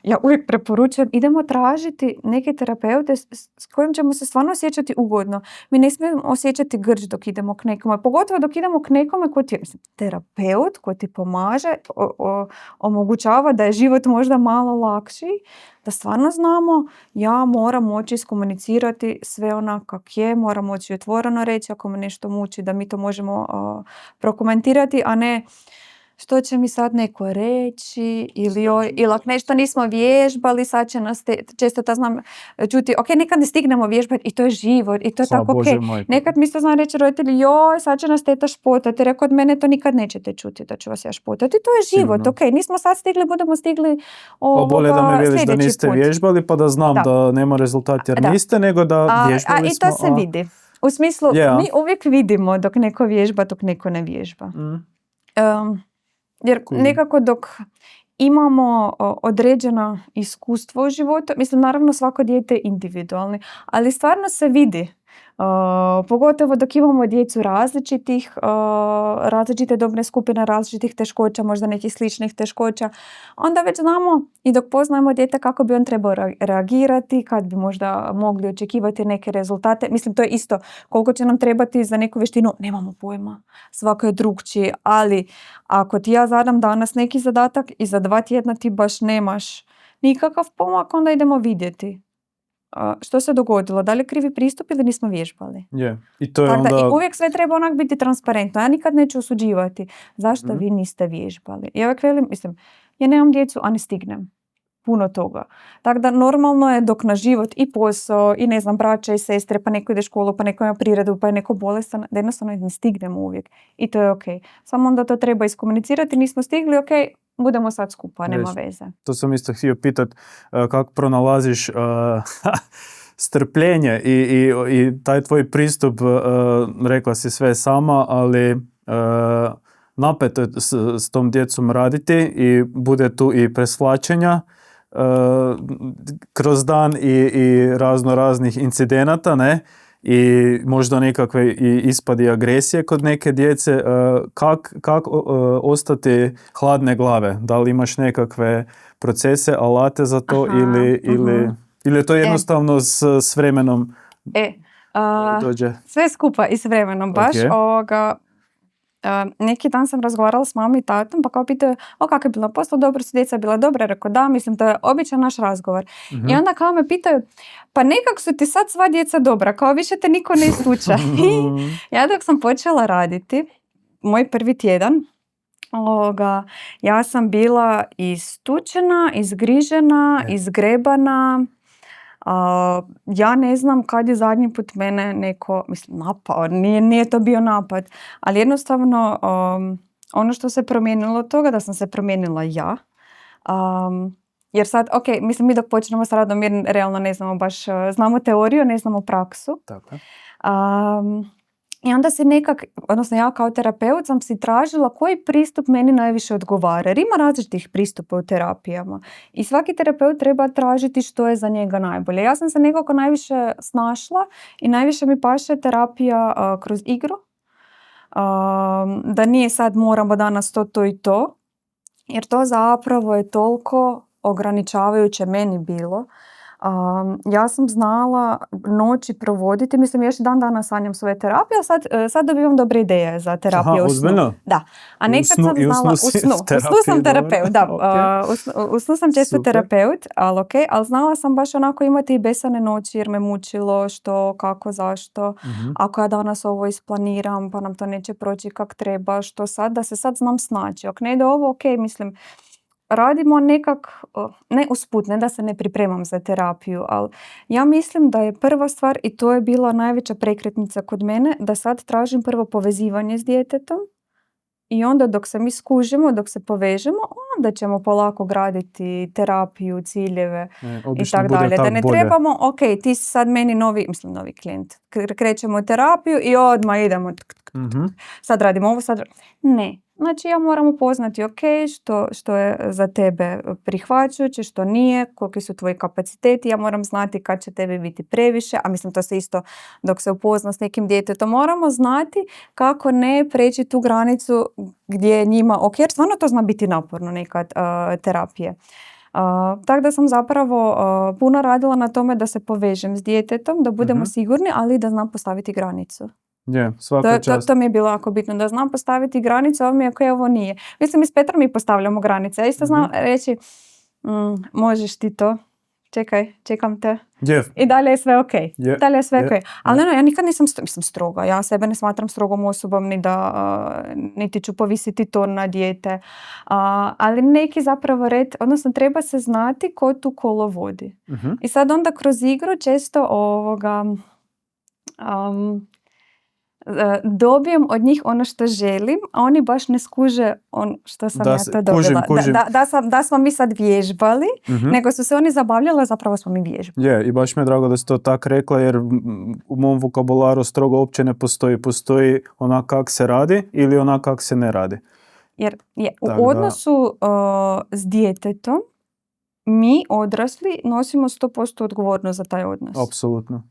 ja uvijek preporučujem, idemo tražiti neke terapeute s kojim ćemo se stvarno osjećati ugodno. Mi ne smijemo osjećati grč dok idemo k nekome, pogotovo dok idemo k nekome ko ti je terapeut, ko ti pomaže, omogućava da je život možda malo lakši, da stvarno znamo, ja moram moći iskomunicirati sve onako kak je, moram moći otvoreno reći ako me nešto muči, da mi to možemo prokomentirati, a ne što će mi sad neko reći ili ako nešto nismo vježbali, sad će nas često ta znam čuti, ok, nekad ne stignemo vježbati i to je život i to je tako ok. Nekad mi to zna reći roditelji, joj, sad će nas teta špotati, rekao od mene to nikad nećete čuti da ću vas ja špotati, to je život, ok, nismo sad stigli, budemo stigli bolje da me veliš da niste vježbali pa da znam da nema rezultat jer niste, nego da vježbali smo. I to se vidi. U smislu, mi uvijek vidimo dok neko vježba, dok neko ne vježba. Jer nekako dok imamo određeno iskustvo u životu, mislim naravno svako dijete je individualni, ali stvarno se vidi, pogotovo dok imamo djecu različite dobne skupine, različitih teškoća, možda nekih sličnih teškoća, onda već znamo i dok poznajemo dijete kako bi on trebao reagirati, kad bi možda mogli očekivati neke rezultate. Mislim, to je isto koliko će nam trebati za neku vještinu, nemamo pojma, svako je drugčije, ali ako ti ja zadam danas neki zadatak i za 2 tjedna ti baš nemaš nikakav pomak, onda idemo vidjeti što se dogodilo, da li je krivi pristup ili nismo vježbali. I to je onda... I uvijek sve treba onak biti transparentno. Ja nikad neću osuđivati zašto vi niste vježbali. Ja uvijek velim, ja nemam djecu, a ne stignem puno toga. Tako da normalno je dok na život i posao i ne znam, braća i sestre, pa neko ide u školu, pa neko ima priredu, pa je neko bolestan, da jednostavno ne stignemo uvijek. I to je ok. Samo onda to treba iskomunicirati, nismo stigli, ok, budemo sad skupa, nema veze. To sam isto htio pitat, kako pronalaziš strpljenje i taj tvoj pristup, rekla si sve sama, ali napeto je s tom djecom raditi i bude tu i presvlačenja kroz dan i razno raznih incidenata, ne? I možda nekakve ispadi agresije kod neke djece. Kako ostati hladne glave? Da li imaš nekakve procese, alate za to ili je to jednostavno s vremenom dođe? Sve skupa i s vremenom. Baš neki dan sam razgovarala s mamom i tatom, pa kao pitaju, kako je bilo posao, dobro su djeca bila dobra, rekao da, mislim, to je običan naš razgovor. I onda kao me pitaju, pa nekak su ti sad sva djeca dobra, kao više te niko ne istuča. Ja dok sam počela raditi, moj prvi tjedan, ja sam bila istučena, izgrižena, izgrebana. Ja ne znam kad je zadnji put mene neko, napao, nije to bio napad, ali jednostavno ono što se promijenilo od toga, da sam se promijenila ja. Jer sad, mi dok počnemo s radom, jer realno ne znamo baš, znamo teoriju, ne znamo praksu. Tako. I onda si nekak, odnosno ja kao terapeut sam si tražila koji pristup meni najviše odgovara. Jer ima različitih pristupa u terapijama. I svaki terapeut treba tražiti što je za njega najbolje. Ja sam se nekako najviše snašla i najviše mi paše terapija kroz igru. Da nije sad moramo danas to i to. Jer to zapravo je toliko ograničavajuće meni bilo. Ja sam znala noći provoditi, mislim još dan danas sanjam svoje terapije, a sad dobivam dobre ideje za terapiju u snu. Ozbiljno? Da. A nekad sam znala u snu. U snu sam terapeut, da. U snu sam često terapeut, ali znala sam baš onako imati i besane noći jer me mučilo što, kako, zašto. Ako ja danas ovo isplaniram pa nam to neće proći kak treba, što sad, da se sad znam snaći. Ako ne ide ovo, mislim, radimo nekak, ne usput, ne da se ne pripremam za terapiju, ali ja mislim da je prva stvar, i to je bila najveća prekretnica kod mene, da sad tražim prvo povezivanje s djetetom i onda dok se mi skužimo, dok se povežemo, onda ćemo polako graditi terapiju, ciljeve i tako dalje. Da ne bolje. trebamo, ti si sad meni novi klijent. Krećemo u terapiju i odmah idemo. Sad radimo ovo, Ne. Znači ja moram upoznati što je za tebe prihvaćajuće, što nije, koliki su tvoji kapaciteti, ja moram znati kad će tebi biti previše, a mislim to se isto dok se upozna s nekim djetetom, moramo znati kako ne preći tu granicu gdje je njima jer stvarno to zna biti naporno nekad terapije. Tako da sam zapravo puno radila na tome da se povežem s djetetom, da budemo sigurni, ali da znam postaviti granicu. Svaka čast. To mi je bilo jako bitno, da znam postaviti granice, ovo mi je ovo nije. Mislim, i s Petrom mi postavljamo granice. Ja isto znam reći, možeš ti to, čekam te. I dalje je sve Dalje je sve Ali ja nikad nisam stroga. Ja sebe ne smatram strogom osobom, niti ću povisiti ton na dijete. Ali neki zapravo red, odnosno treba se znati ko tu kolo vodi. I sad onda kroz igru često dobijem od njih ono što želim, a oni baš ne skuže što sam ja to dobila. Kužim. Da smo mi sad vježbali, nego su se oni zabavljali, a zapravo smo mi vježbali. I baš mi je drago da si to tak rekla, jer u mom vokabularu strogo uopće ne postoji. Postoji onak kak se radi ili onak kak se ne radi. Jer u odnosu s djetetom mi odrasli nosimo 100% odgovornost za taj odnos. Apsolutno.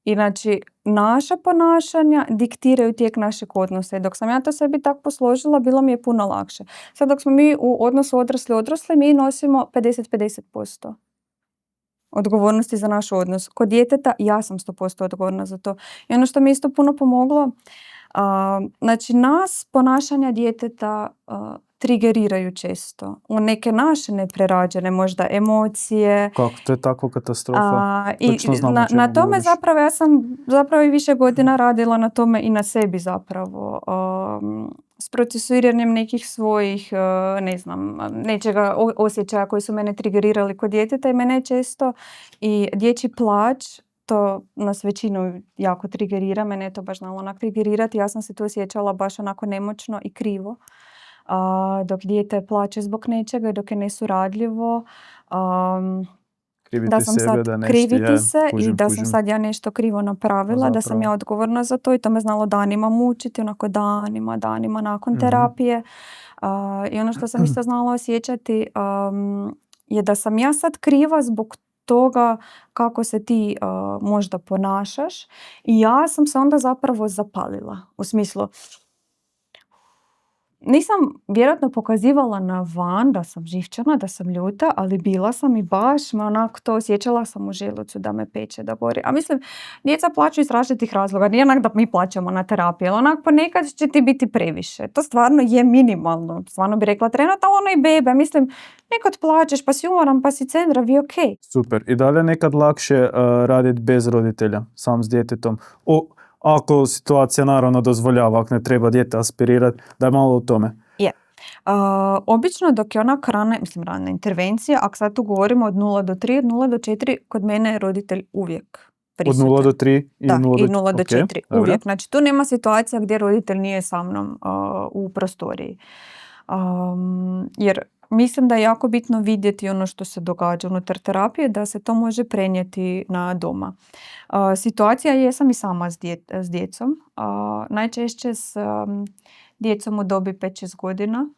I znači, naša ponašanja diktiraju tijek našeg odnosa. I dok sam ja to sebi tako posložila, bilo mi je puno lakše. Sad dok smo mi u odnosu odrasli, mi nosimo 50-50% odgovornosti za naš odnos. Kod djeteta ja sam 100% odgovorna za to. I ono što mi isto puno pomoglo, znači nas ponašanja djeteta trigeriraju često u neke naše neprerađene možda emocije. Kako? To je takva katastrofa. I na tome zapravo, ja sam zapravo i više godina radila na tome i na sebi zapravo. S procesuiranjem nekih svojih, nečega osjećaja koji su mene trigerirali kod djeteta i mene često i dječji plać, to nas većinu jako trigerira, mene je to baš znalo onak trigerirati, ja sam se tu osjećala baš onako nemoćno i krivo. Dok dijete plaće zbog nečega, dok je nesuradljivo, da sam sad kriviti se i da sam sad ja nešto krivo napravila, da sam ja odgovorna za to i to me znalo danima mučiti, onako danima nakon terapije. I ono što sam isto znala osjećati je da sam ja sad kriva zbog toga kako se ti možda ponašaš i ja sam se onda zapravo zapalila. U smislu, nisam vjerojatno pokazivala na van da sam živčana, da sam ljuta, ali bila sam i baš me onako to osjećala sam u želucu da me peče, da gori. A mislim, djeca plaću iz različitih razloga. Nije onak da mi plaćamo na terapiju, ali onak ponekad će ti biti previše. To stvarno je minimalno. Stvarno bi rekla trenutno ono i bebe. Mislim, nekad plaćeš pa si umoran pa si cendravi, ok. Super. I dalje nekad lakše raditi bez roditelja, sam s djetetom. Ako situacija naravno dozvoljava, ako ne treba dijete aspirirati, daj malo o tome. Obično dok je onak rana intervencija, ako sad tu govorimo od 0 do 3, od 0 do 4, kod mene je roditelj uvijek prisutan. Od 0 do 3 i 0 do 4, uvijek. Znači tu nema situacija gdje roditelj nije sa mnom u prostoriji. Jer mislim da je jako bitno vidjeti ono što se događa unutar terapije, da se to može prenijeti na doma. Situacija je, sam i sama s djecom. Najčešće s djecom u dobi 5-6 godina.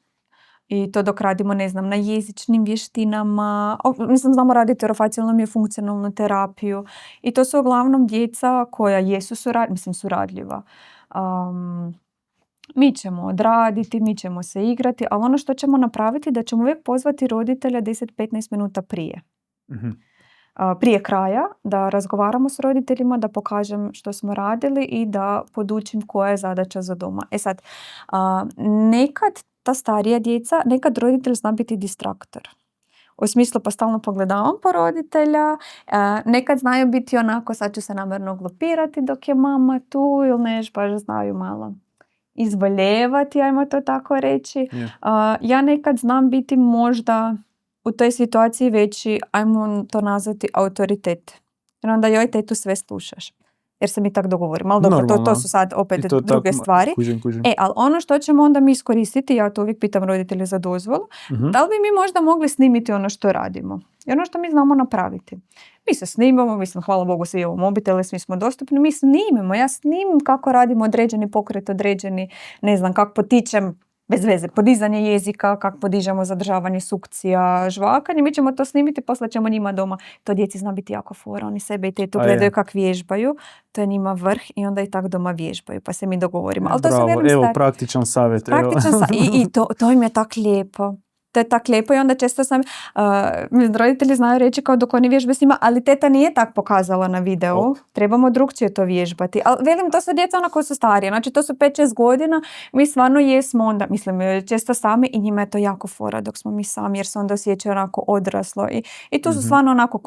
I to dok radimo, ne znam, na jezičnim vještinama, znamo raditi orofacijalnu i funkcionalnu terapiju. I to su uglavnom djeca koja jesu suradljiva. Mi ćemo odraditi, mi ćemo se igrati, ali ono što ćemo napraviti da ćemo uvijek pozvati roditelja 10-15 minuta prije. Prije kraja, da razgovaramo s roditeljima, da pokažem što smo radili i da podučim koja je zadaća za doma. Sad, nekad ta starija djeca, nekad roditelj zna biti distraktor. U smislu pa stalno pogledavam po roditelja, nekad znaju biti onako, sad ću se namjerno glupirati dok je mama tu ili neš, baš znaju malo izvoljevati, ajmo to tako reći. Ja nekad znam biti možda u toj situaciji veći, ajmo to nazvati, autoritet. Jer onda joj tetu sve slušaš. Jer se mi tako dogovorimo. Ali dobro, to su sad opet druge stvari. Kužim. Ali ono što ćemo onda mi iskoristiti, ja to uvijek pitam roditelje za dozvolu, da li bi mi možda mogli snimiti ono što radimo? I ono što mi znamo napraviti. Mi se snimamo, hvala Bogu svi imamo mobitele, svi smo dostupni, mi snimimo. Ja snimim kako radimo određeni pokret, određeni, ne znam, kako potičem bez veze, podizanje jezika, kako podižemo zadržavanje sukcija, žvakanje, mi ćemo to snimiti, poslat ćemo njima doma. To djeci zna biti jako fora, oni sebe i tetu gledaju kako vježbaju, to je njima vrh i onda i tak doma vježbaju, pa se mi dogovorimo. Ali to bravo, evo praktičan savjet. I to im je tak lijepo. To je tako lijepo i onda često roditelji znaju reći kao dok oni vježbe s njima, ali teta nije tak pokazala na videu, trebamo drugčije to vježbati. Ali velim, to su djeca ona koja su starije, znači to su 5-6 godina, mi stvarno jesmo onda, često sami i njima je to jako fora dok smo mi sami jer se onda osjećaju onako odraslo i tu su stvarno onako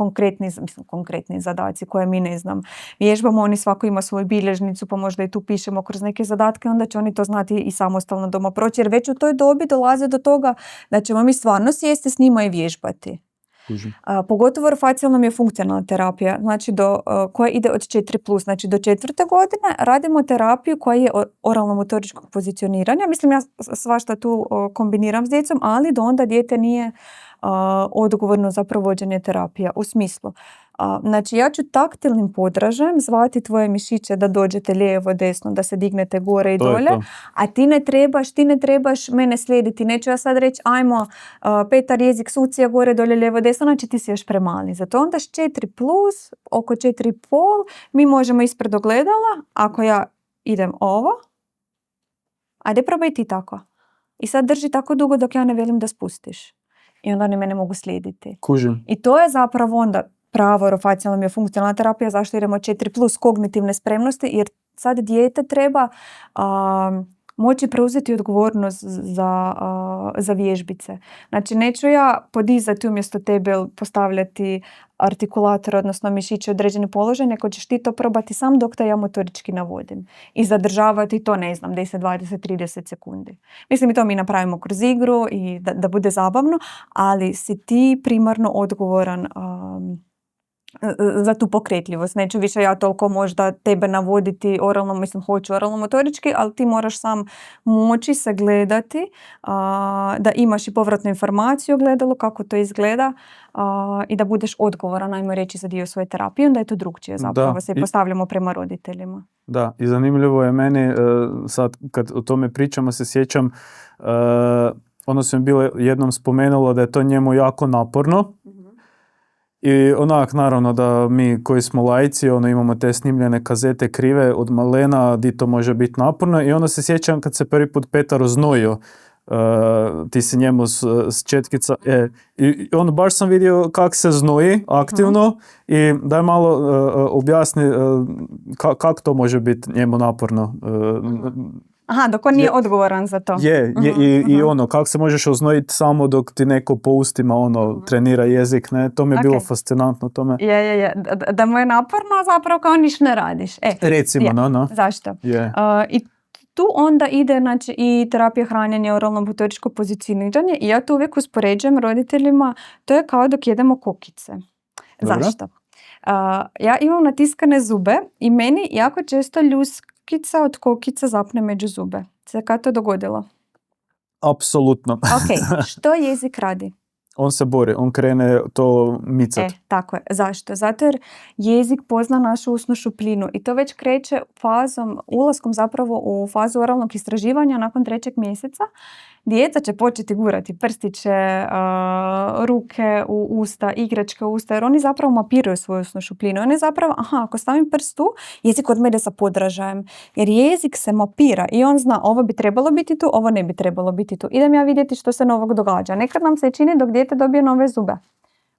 konkretni zadaci koje mi ne znam. Vježbamo, oni svako ima svoju bilježnicu pa možda i tu pišemo kroz neke zadatke, onda će oni to znati i samostalno doma proći jer već u toj dobi dolaze do toga da ćemo mi stvarno sjesti s njima i vježbati. Pogotovo orofacijalna je funkcionalna terapija, znači koja ide od 4+, znači do 4. godine radimo terapiju koja je oralno-motoričkog pozicioniranja. Ja svašta tu kombiniram s djecom, ali do onda dijete nije odgovorno za provođenje terapija. U smislu, znači ja ću taktilnim podražajem zvati tvoje mišiće da dođete lijevo, desno, da se dignete gore i dolje, a ti ne trebaš mene slijediti. Neću ja sad reći ajmo petar jezik, sucija, gore, dolje, lijevo, desno, znači ti si još premali. Zato onda s 4+, oko 4,5 mi možemo ispred ogledala, ako ja idem ovo, ajde probaj ti tako. I sad drži tako dugo dok ja ne velim da spustiš. I onda oni mene mogu slijediti. Kužim. I to je zapravo onda pravo orofacijalna i funkcionalna terapija. Zašto idemo 4+ kognitivne spremnosti? Jer sad dijete treba moći preuzeti odgovornost za vježbice. Znači neću ja podizati umjesto tebe postavljati artikulator, odnosno mišiće određeni položaj, nego ćeš ti to probati sam dok te ja motorički navodim. I zadržavati to, 10, 20, 30 sekundi. I to mi napravimo kroz igru i da bude zabavno, ali si ti primarno odgovoran za tu pokretljivost. Neću više ja toliko možda tebe navoditi oralno, hoću oralno motorički, ali ti moraš sam moći se gledati, da imaš i povratnu informaciju o gledalu, kako to izgleda i da budeš odgovoran, ajmo reći, za dio svoje terapije. Onda je to drugčije zapravo, se postavljamo prema roditeljima. Da, i zanimljivo je meni, sad kad o tome pričamo se sjećam, ono sam bilo jednom spomenulo da je to njemu jako naporno. I onak, naravno da mi koji smo laici, imamo te snimljene kazete krive od malena, di to može biti naporno. I onda se sjećam kad se prvi put Petar oznojio, ti si njemu s četkica. I onda baš sam vidio kako se znoji aktivno i daj malo objasni kako to može biti njemu naporno. Aha, dok on nije odgovoran za to. I kako se možeš oznojiti samo dok ti neko po ustima trenira jezik, ne? To mi je bilo fascinantno. Da mu je naporno, a zapravo kao niš ne radiš. Recimo, Zašto? I tu onda ide i terapija hranjenja, oralno motoričko pozicioniranje i ja to uvijek uspoređujem roditeljima, to je kao dok jedemo kokice. Dobro. Zašto? Ja imam natiskane zube i meni jako često ljuskica od kokica zapne među zube. Se kad to dogodilo? Apsolutno. Ok, što jezik radi? On se bori, on krene to micat. Tako je. Zašto? Zato jer jezik pozna našu usnu šupljinu i to već kreće ulaskom zapravo u fazu oralnog istraživanja nakon 3. mjeseca. Djeca će početi gurati prstiće, ruke u usta, igračke u usta, jer oni zapravo mapiraju svoju usnu šupljinu. Oni zapravo, ako stavim prst tu, jezik odmah ide sa podražajem. Jer jezik se mapira i on zna ovo bi trebalo biti tu, ovo ne bi trebalo biti tu. Idem ja vidjeti što se novog događa. Nekad nam se čini dok dijete dobije nove zube.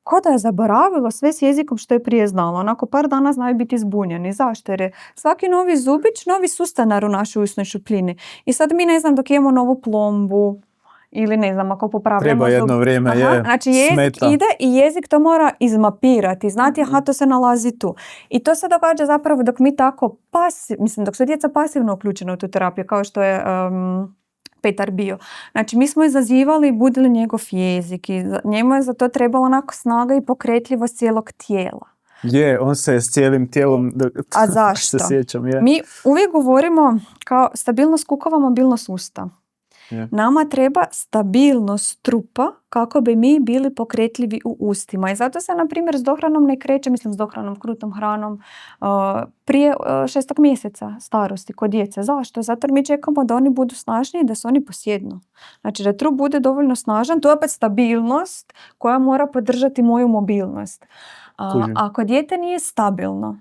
Ko da je zaboravilo sve s jezikom što je prije znalo. Onako par dana znaju biti zbunjeni. Zašto? Jer je svaki novi zubić, novi sustanar u našoj usnoj šupljini. I sad mi ne znam dok imamo novu plombu ili ne znam ako popravljamo treba zub. jedno vrijeme, Znači jezik smeta. ide i jezik to mora izmapirati. Znati, to se nalazi tu. I to se događa zapravo dok mi tako dok su djeca pasivno uključena u tu terapiju, kao što je Petar bio. Znači, mi smo izazivali i budili njegov jezik i njemu je za to trebalo onako snaga i pokretljivost cijelog tijela. On se s cijelim tijelom... A zašto? Se sjećam, Mi uvijek govorimo kao stabilnost kukova, mobilnost usta. Nama treba stabilnost trupa kako bi mi bili pokretljivi u ustima. I zato se, na primjer, s dohranom ne kreće, s dohranom, krutom hranom, prije 6. mjeseca starosti kod djece. Zašto? Zato jer mi čekamo da oni budu snažni i da se oni posjednu. Znači da trup bude dovoljno snažan, to je opet stabilnost koja mora podržati moju mobilnost. Ako dijete nije stabilno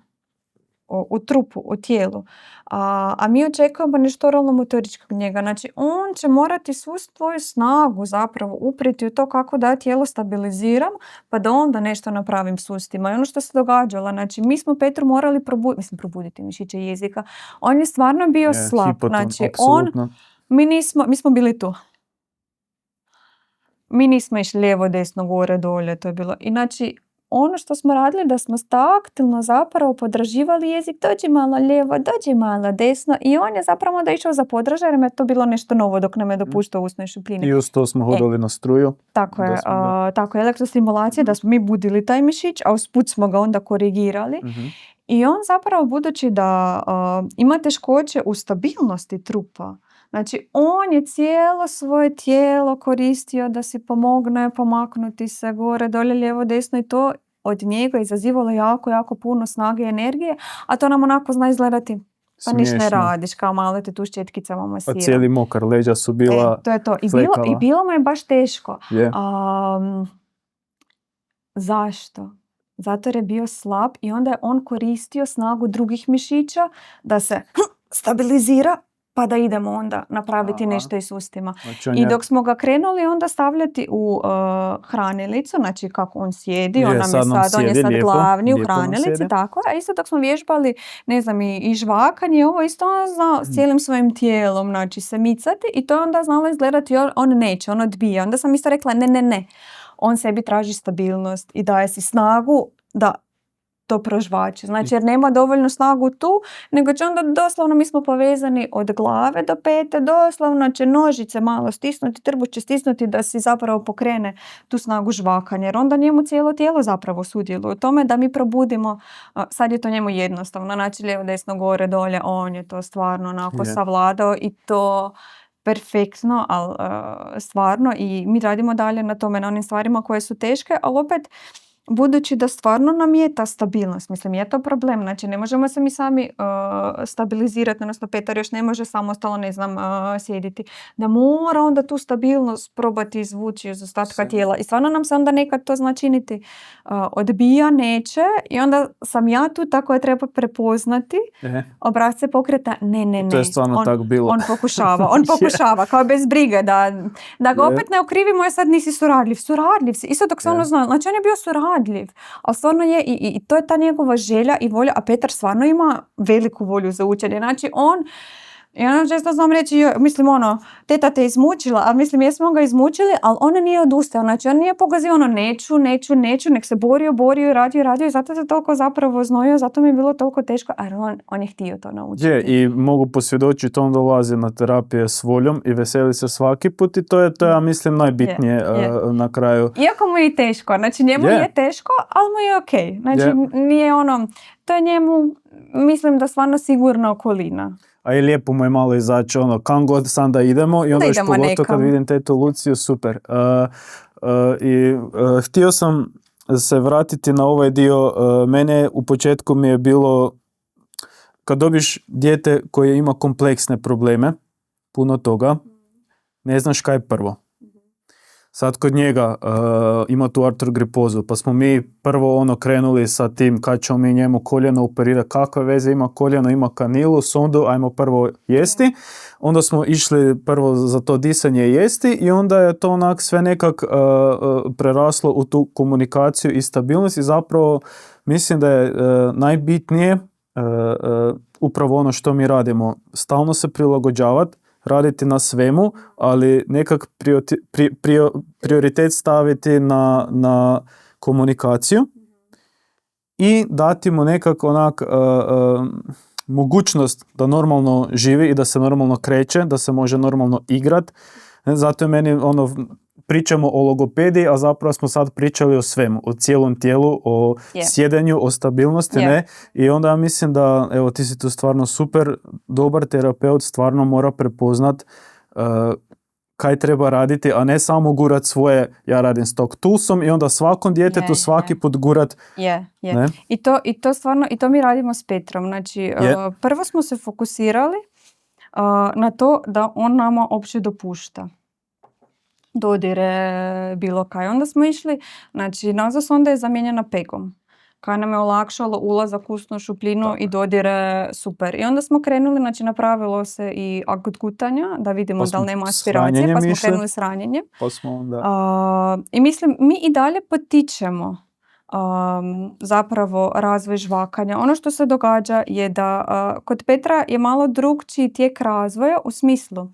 u trupu, u tijelu, a mi očekujemo nešto oralno-motoričkog njega. Znači, on će morati svu svoju snagu zapravo upriti u to kako da tijelo stabiliziram, pa da onda nešto napravim s ustima. I ono što se događalo, znači, mi smo Petru morali probuditi mišiće jezika. On je stvarno bio slab. Znači, mi smo bili tu. Mi nismo išli lijevo, desno, gore, dolje, to je bilo. I znači, ono što smo radili da smo taktilno zapravo podraživali jezik, dođi malo lijevo, dođi malo desno i on je zapravo da išao za podražaj jer je to bilo nešto novo dok nam je dopuštao usnoj šupljini. I uz to smo hodali na struju. Tako je, tako je elektrostimulacija da smo mi budili taj mišić, a usput smo ga onda korigirali. I on zapravo budući da ima teškoće u stabilnosti trupa, znači on je cijelo svoje tijelo koristio da si pomogne pomaknuti se gore, dolje, lijevo, desno i to od njega izazivalo jako, jako puno snage i energije, a to nam onako zna izgledati pa niš ne radiš, kao malo te tu s četkicama masira. Pa cijeli mokar, leđa su bila to je to. I bilo mu je baš teško. Zašto? Zato jer je bio slab i onda je on koristio snagu drugih mišića da se stabilizira pa da idemo onda napraviti nešto i s ustima. Znači I dok smo ga krenuli onda stavljati u hranilicu, znači kako on sjedi, on je sad glavni u hranilici, tako. A isto dok smo vježbali, ne znam, i žvakanje, ovo isto on zna s cijelim svojim tijelom, znači se micati i to onda znalo izgledati, on neće, on odbija. Onda sam isto rekla ne. On sebi traži stabilnost i daje si snagu da to prožvače. Znači jer nema dovoljno snagu tu, nego će onda doslovno mi smo povezani od glave do pete, doslovno će nožice malo stisnuti, trbuć će stisnuti da si zapravo pokrene tu snagu žvakanja. Jer onda njemu cijelo tijelo zapravo sudjeluje u tome da mi probudimo, sad je to njemu jednostavno, znači lijevo, desno, gore, dolje, on je to stvarno onako savladao i to perfektno, ali stvarno i mi radimo dalje na tome, na onim stvarima koje su teške, ali opet budući da stvarno nam je ta stabilnost, mislim je to problem, znači ne možemo se mi sami stabilizirati, odnosno Petar još ne može samostalno, ne znam, sjediti, da mora onda tu stabilnost probati izvući iz ostatka tijela i stvarno nam se onda nekad to zna činiti, odbija, neće i onda sam ja tu tako je treba prepoznati obrasce pokreta, ne. To je stvarno tako bilo. On pokušava, kao bez brige, da ga opet ne okrivimo, je sad nisi suradljiv si, isto dok se ono zna, znači on je bio suradljiv, ali stvarno je i to je ta njegova želja i volja, a Petar stvarno ima veliku volju za učenje, znači on ja često znam reći, mislim teta te izmučila, ali mislim jesmo ga izmučili, ali on nije odustao, znači on nije pogazio neću, nek se borio, radio i zato se toliko zapravo znojio, zato mi je bilo toliko teško, a on je htio to naučiti. I mogu posvjedočiti, on dolazi na terapije s voljom i veseli se svaki put i to je ja mislim najbitnije na kraju. Iako mu je i teško, znači njemu je teško, ali mu je okej. Znači nije to je njemu, mislim da stvarno sigurna okolina. a i lijepo mu je malo izaći, kam god sam da idemo i onda još idemo pogotovo nekam. kad vidim tetu Luciju, super. Htio sam se vratiti na ovaj dio. Mene u početku mi je bilo, kad dobiš dijete koje ima kompleksne probleme, puno toga, ne znaš kaj je prvo. Sad kod njega ima tu artrogripozu, pa smo mi prvo krenuli sa tim kad ćemo mi njemu koljeno operirati, kakve veze ima koljeno, ima kanilu, sondu, ajmo prvo jesti. Onda smo išli prvo za to disanje jesti i onda je to onak sve nekak preraslo u tu komunikaciju i stabilnost i zapravo mislim da je najbitnije upravo ono što mi radimo, stalno se prilagođavati, raditi na svemu, ali nekak prioritet staviti na komunikaciju i dati mu nekak onak mogućnost da normalno živi i da se normalno kreće, da se može normalno igrat. Zato je meni pričamo o logopediji, a zapravo smo sad pričali o svemu, o cijelom tijelu, o sjedenju, o stabilnosti, ne? I onda ja mislim da, evo, ti si tu stvarno super, dobar terapeut stvarno mora prepoznat kaj treba raditi, a ne samo gurat svoje, ja radim s tog toolsom i onda svakom djetetu svaki put gurat. Ne? I to stvarno, i to mi radimo s Petrom. Znači, prvo smo se fokusirali na to da on nama uopće dopušta dodire bilo kaj. Onda smo išli, znači nazva sonda je zamijenjena pegom, kaj nam je olakšalo ulazak u usnu šupljinu i dodire super. I onda smo krenuli, znači napravilo se i gutanja, da vidimo da li nema aspiracije, pa smo krenuli s ranjenjem. I mislim, mi i dalje potičemo zapravo razvoj žvakanja. Ono što se događa je da kod Petra je malo drugčiji tijek razvoja u smislu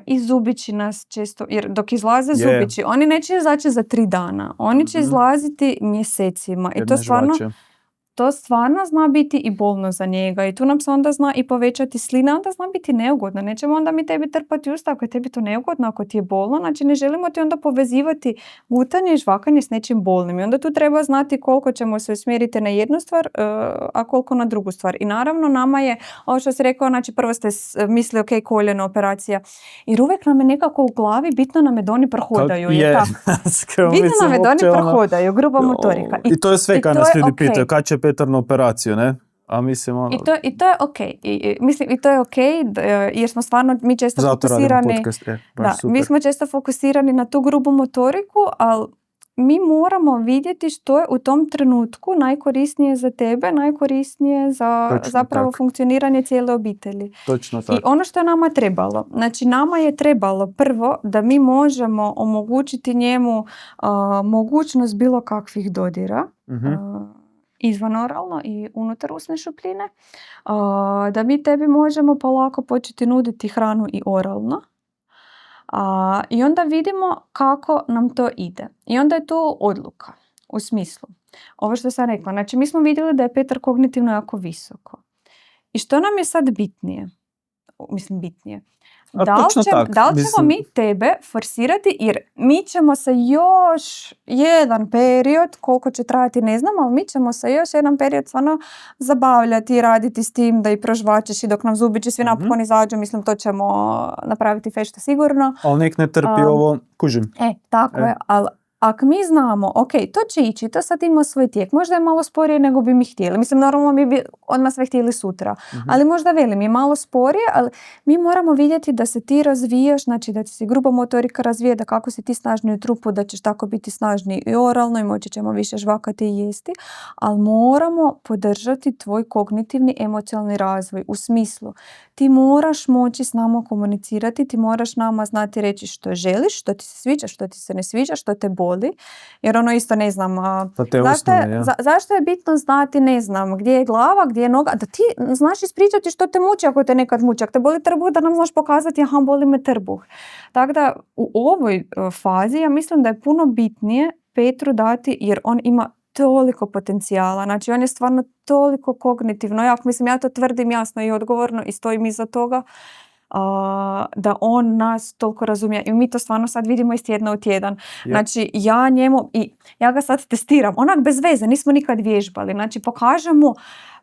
i zubići nas često, jer dok izlaze zubići, oni neće izaći za 3 dana, oni će izlaziti mjesecima i to stvarno zna biti i bolno za njega i tu nam se onda zna i povećati slina, onda zna biti neugodno. Nećemo onda mi tebi trpati usta ako je tebi to neugodno, ako ti je bolno, znači ne želimo ti onda povezivati gutanje i žvakanje s nečim bolnim. I onda tu treba znati koliko ćemo se usmjeriti na jednu stvar, a koliko na drugu stvar. I naravno nama je, ovo što si rekao, znači prvo ste mislili, ok, koljena operacija, jer uvijek nam je nekako u glavi, bitno nam je da oni prohodaju. Bitno nam je da oni prohodaju, gruba motorika. I to je sve kad nas ljudi pitaju, kad će Petar na operaciju, ne? A mislim, I to je okej. Mislim, i to je okej, jer smo stvarno, mi često fokusirani... Podcast, mi smo često fokusirani na tu grubu motoriku, ali mi moramo vidjeti što je u tom trenutku najkorisnije za tebe, najkorisnije za zapravo funkcioniranje cijele obitelji. Točno tako. I ono što je nama trebalo, znači nama je trebalo prvo da mi možemo omogućiti njemu mogućnost bilo kakvih dodira, izvan oralno i unutar usne šupljine, da mi tebi možemo polako početi nuditi hranu i oralno. I onda vidimo kako nam to ide. I onda je tu odluka u smislu. Ovo što sam rekla, znači mi smo vidjeli da je Petar kognitivno jako visoko. I što nam je sad bitnije? Bitnije. Da li ćemo mi tebe forsirati, jer mi ćemo se još jedan period, koliko će trajati ne znam, ali mi ćemo se još jedan period stvarno zabavljati i raditi s tim da i prožvačeš i dok nam zubići svi napokon izađu, mislim to ćemo napraviti fešta sigurno. Ali nek ne trpi ovo, kužim. Tako je, ali ako mi znamo, ok, to će ići, to sad ima svoj tijek, možda je malo sporije nego bi mi htjeli. Mislim, normalno mi bi odmah sve htjeli sutra. Ali možda velim, je malo sporije, ali mi moramo vidjeti da se ti razvijaš, znači da ti se gruba motorika razvije, da kako si ti snažniji u trupu, da ćeš tako biti snažniji i oralno i moći ćemo više žvakati i jesti. Ali moramo podržati tvoj kognitivni emocionalni razvoj u smislu. Ti moraš moći s nama komunicirati, ti moraš nama znati reći što želiš, što ti se sviđa, što ti se ne sviđa, što te boli. Jer ono isto ne znam, zašto je bitno znati, ne znam, gdje je glava, gdje je noga, da ti znaš ispričati što te muči ako te nekad muči, ako te boli trbuh, da nam znaš pokazati, aha, boli me trbuh. Tako da u ovoj fazi ja mislim da je puno bitnije Petru dati, jer on ima toliko potencijala, znači on je stvarno toliko kognitivno, ja to tvrdim jasno i odgovorno i stojim iza toga, da on nas toliko razumije i mi to stvarno sad vidimo iz tjedna u tjedan. Znači ja njemu, i ja ga sad testiram, onak bez veze, nismo nikad vježbali, znači pokažem mu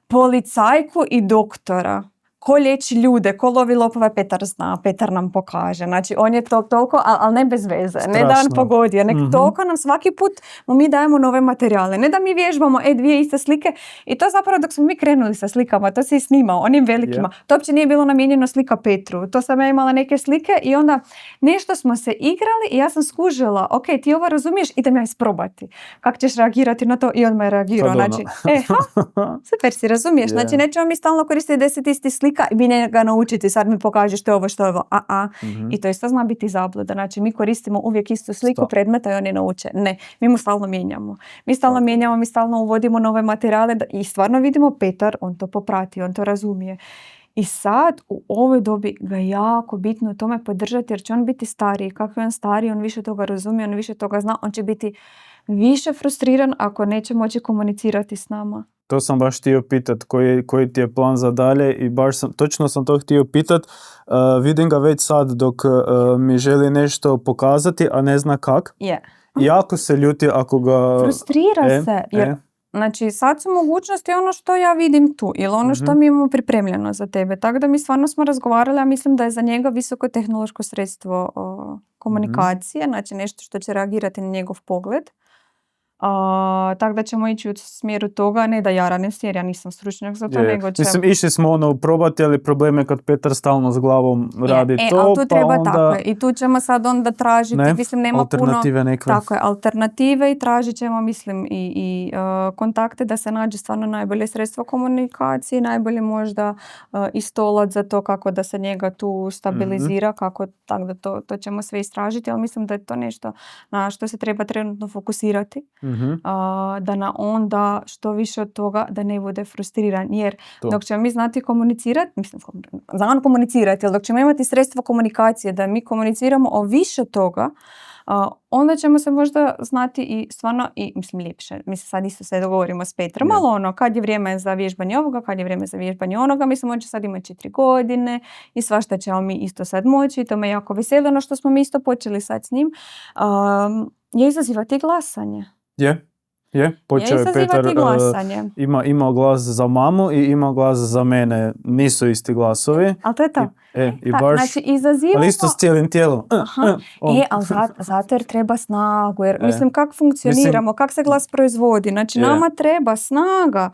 policajku i doktora ko liječi ljude, ko lovi lopove, Petar zna, Petar nam pokaže. Znači, on je toliko, ali ne bez veze, ne da on pogodio, nek toliko nam svaki put mi dajemo nove materijale. Ne da mi vježbamo dvije iste slike i to zapravo dok smo mi krenuli sa slikama, to se i snimao, onim velikima. To uopće nije bilo namijenjeno slika Petru. To sam ja imala neke slike i onda nešto smo se igrali i ja sam skužila, ok, ti ovo razumiješ, idem ja isprobati. Kako ćeš reagirati na to? I on me je reagirao. Znači, super si, razumiješ. Znači, nećemo mi stalno koristiti 10 istih slika i mi ne ga naučiti, sad mi pokažeš što je ovo, što je ovo. I to isto zna biti zabluda. Znači, mi koristimo uvijek istu sliku predmeta i oni nauče. Ne, mi mu stalno mijenjamo. Mi stalno uvodimo nove materijale i stvarno vidimo Petar, on to poprati, on to razumije. I sad u ovoj dobi ga je jako bitno u tome podržati jer će on biti stariji. Kako je on stariji, on više toga razumije, on više toga zna, on će biti više frustriran ako neće moći komunicirati s nama. To sam baš htio pitat, koji ti je plan za dalje i točno sam to htio pitat. Vidim ga već sad dok mi želi nešto pokazati, a ne zna kak. Jako se ljuti ako ga... Frustrira se, jer znači sad su mogućnosti ono što ja vidim tu ili ono što mi imamo pripremljeno za tebe. Tako da mi stvarno smo razgovarali, a mislim da je za njega visoko tehnološko sredstvo komunikacije, znači nešto što će reagirati na njegov pogled. Tako da ćemo ići u smjeru toga, ne da ja radim jer ja nisam stručnjak za to, nego ćemo... Mislim, išli smo probati, ali problem je kad Petar stalno s glavom radi to, ali tu treba onda... tako je. I tu ćemo sad onda tražiti, mislim, nema alternative puno... nekve. Tako je, alternative i tražit ćemo, mislim, i kontakte da se nađe stvarno najbolje sredstvo komunikacije, najbolje možda i stolac za to kako da se njega tu stabilizira, kako, tako da to ćemo sve istražiti, ali mislim da je to nešto na što se treba trenutno fokusirati. Da na onda što više od toga da ne bude frustriran, jer dok ćemo mi znati komunicirati, mislim, znamo komunicirati, ali dok ćemo imati sredstva komunikacije da mi komuniciramo o više toga, onda ćemo se možda znati i stvarno i mislim ljepše. Mislim sad isto se dogovorimo s Petrom, ali ono kad je vrijeme za vježbanje ovoga, kad je vrijeme za vježbanje onoga, mislim on će sad imati 4 godine i svašta ćemo mi isto sad moći, to me jako veseli. Ono što smo mi isto počeli sad s njim je izazivati glasanje. Počeo je Petar, ima glas za mamu i ima glas za mene, nisu isti glasovi. Ali to je to. I baš, znači, izazivamo... ali isto s cijelim tijelom. Ali zato jer treba snagu, jer mislim kako funkcioniramo, kako se glas proizvodi. Znači nama treba snaga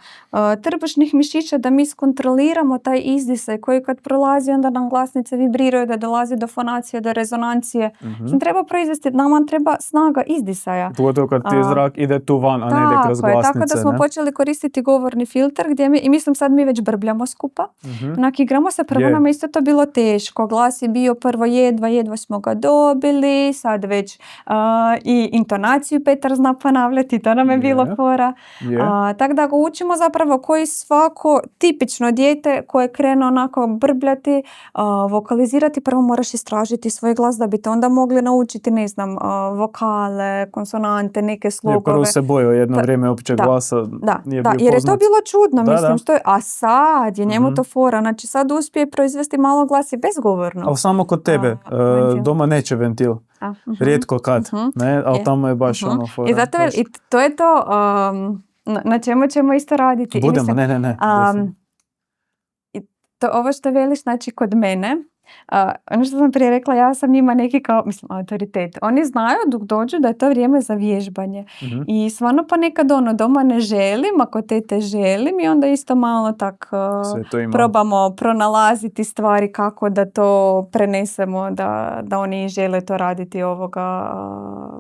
trbušnih mišića da mi skontroliramo taj izdisaj koji kad prolazi onda nam glasnice vibriraju, da dolazi do fonacije, do rezonancije. Znači, treba proizvesti, nama treba snaga izdisaja. Pogotovo kad ti zrak ide tu van, a ne ide kroz glasnice. Tako da smo počeli koristiti govorni filter gdje i mislim sad mi već brbljamo skupa. Igramo se, prvo nam isto to bilo teško. Glas je bio prvo jedva smo ga dobili, sad već i intonaciju Petar zna ponavljati, to nam je bilo fora. Tako da ga učimo zapravo koji svako tipično dijete koje krene onako brbljati, vokalizirati, prvo moraš istražiti svoj glas da bi te onda mogli naučiti, ne znam, vokale, konsonante, neke slogove. Prvo se bojao jedno vrijeme opće glasa. Nije bio jer je to poznat. bilo čudno, mislim, što je, a sad je njemu to fora, znači sad uspije proizvesti malo glas i bezgovorno. Ali samo kod tebe, doma neće ventil. Rijetko kad, ne? Ali tamo je baš ono fora. I zato i to je to na čemu ćemo isto raditi. Budemo, I mislim, ne. To ovo što veliš, znači kod mene, ono što sam prije rekla, ja sam njima neki kao, mislim, autoritet. Oni znaju dok dođu da je to vrijeme za vježbanje. I stvarno pa nekad doma ne želim, ako tete želim i onda isto malo tak probamo pronalaziti stvari kako da to prenesemo, da oni žele to raditi ovoga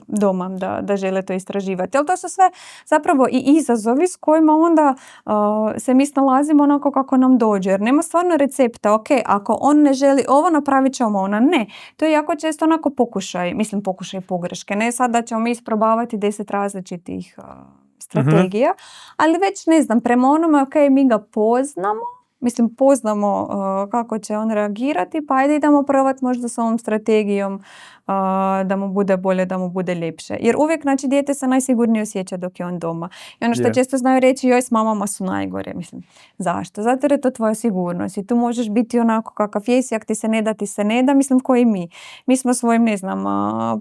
doma, da žele to istraživati. Ali to su sve zapravo i izazovi s kojima onda se mi snalazimo onako kako nam dođe. Jer nema stvarno recepta, ok, ako on ne želi ovo, napravit ćemo ona. Ne, to je jako često onako pokušaj pogreške. Ne sad da ćemo mi isprobavati 10 različitih strategija, ali već ne znam, prema onome, ok, mi ga poznamo kako će on reagirati, pa ajde idemo probati možda s ovom strategijom da mu bude bolje, da mu bude ljepše. Jer uvijek, znači, dijete se najsigurnije osjeća dok je on doma. I ono što često znaju reći, joj, s mamama su najgore. Mislim, zašto? Zato jer je to tvoja sigurnost i tu možeš biti onako kakav jesi, ako ti se ne da, mislim, koji mi. Mi smo svojim, ne znam,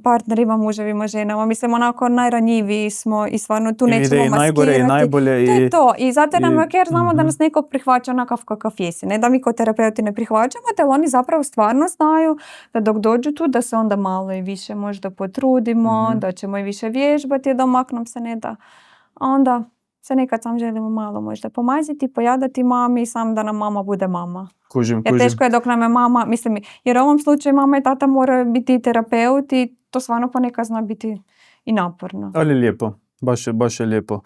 partnerima, muževima, ženama, mislim, onako najranjiviji smo i stvarno tu nećemo maskirati. I najbolje i najbolje. To je to. I zato nam je ok, jer znamo da nas neko prihvaća onakav kakav jesi. Ne da mi kao terapeuti ne prihvaćamo te, ali oni zapravo stvarno znaju da dok dođu tu da se onda malo i više možda potrudimo, da ćemo i više vježbati, da omaknom se ne da. A onda se nekad sam želimo malo možda pomaziti, pojadati mami, sam da nam mama bude mama. Kužim. Jer teško je dok nam je mama, mislim, jer u ovom slučaju mama i tata moraju biti terapeuti, to stvarno ponekad zna biti i naporno. Ali lijepo. Baš je lijepo.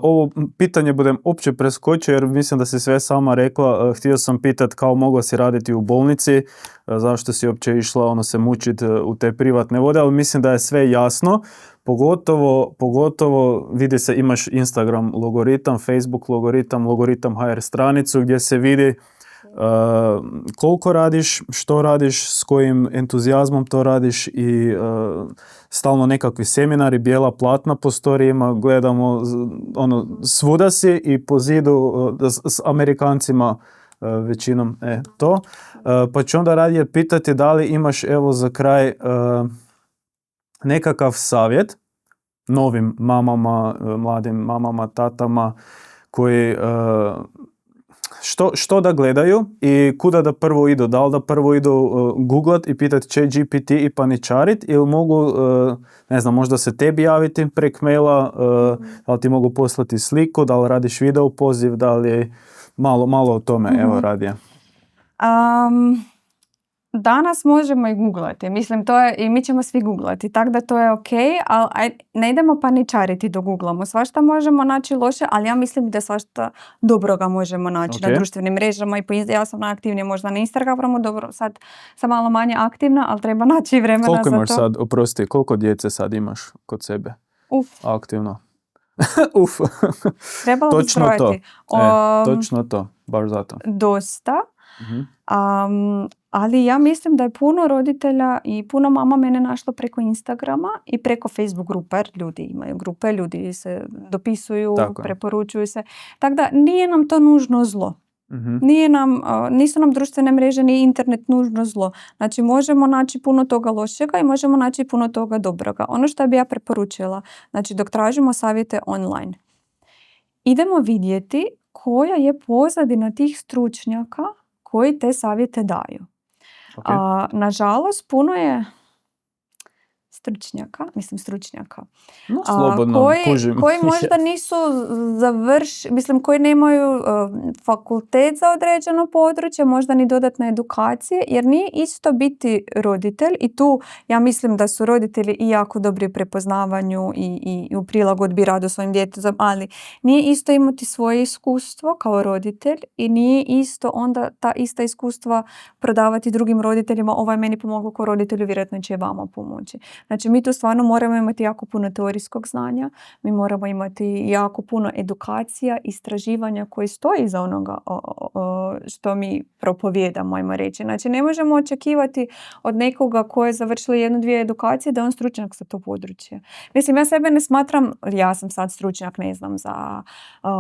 Ovo pitanje budem opće preskočio jer mislim da si sve sama rekla. Htio sam pitat kao mogla si raditi u bolnici, zašto si uopće išla se mučiti u te privatne vode, ali mislim da je sve jasno. Pogotovo vidi se, imaš Instagram logoritam, Facebook logoritam HR stranicu gdje se vidi koliko radiš, što radiš, s kojim entuzijazmom to radiš i stalno nekakvi seminari, bijela platna po storijima, gledamo, svuda si i po zidu s Amerikancima većinom to. Pa ću onda radije pitati da li imaš evo za kraj nekakav savjet novim mamama, mladim mamama, tatama koji što da gledaju i kuda da prvo idu. Da li da prvo idu googlat i pitati ChatGPT i paničarit ili mogu, ne znam, možda se tebi javiti prek maila, da li ti mogu poslati sliku, da li radiš video poziv, da li malo o tome, evo radije. Danas možemo i googlati. Mislim, to je, i mi ćemo svi googlati, tako da to je ok, ali ne idemo paničariti do googlamo. Svašta možemo naći loše, ali ja mislim da svašta dobroga možemo naći na društvenim mrežama i ja sam najaktivnija možda na Instagramu, dobro, sad sam malo manje aktivna, ali treba naći vremena za to. Koliko imaš sad, oprosti, koliko djece sad imaš kod sebe? Aktivno. Trebalo bi zbrojati. Točno to, baš zato. Dosta. Ali ja mislim da je puno roditelja i puno mama mene našlo preko Instagrama i preko Facebook grupa, jer ljudi imaju grupe, ljudi se dopisuju, preporučuju se. Tako da nije nam to nužno zlo. Nisu nam društvene mreže ni internet nužno zlo. Znači možemo naći puno toga lošega i možemo naći puno toga dobroga. Ono što bi ja preporučila, znači dok tražimo savjete online, idemo vidjeti koja je pozadina tih stručnjaka koji te savjete daju. Nažalost, puno je stručnjaka. Koji možda nisu koji nemaju fakultet za određeno područje, možda ni dodatne edukacije, jer nije isto biti roditelj i tu ja mislim da su roditelji i jako dobri u prepoznavanju i u prilagodbi radu svojim djetetom, ali nije isto imati svoje iskustvo kao roditelj i nije isto onda ta ista iskustva prodavati drugim roditeljima. Ovo je meni pomoglo kao roditelju, vjerojatno će vama pomoći. Znači, mi tu stvarno moramo imati jako puno teorijskog znanja, mi moramo imati jako puno edukacija, istraživanja koje stoji iza onoga što mi propovijedamo, ajmo reći. Znači, ne možemo očekivati od nekoga ko je završio 1-2 edukacije da je on stručnjak za to područje. Mislim, ja sebe ne smatram, ja sam sad stručnjak, ne znam, za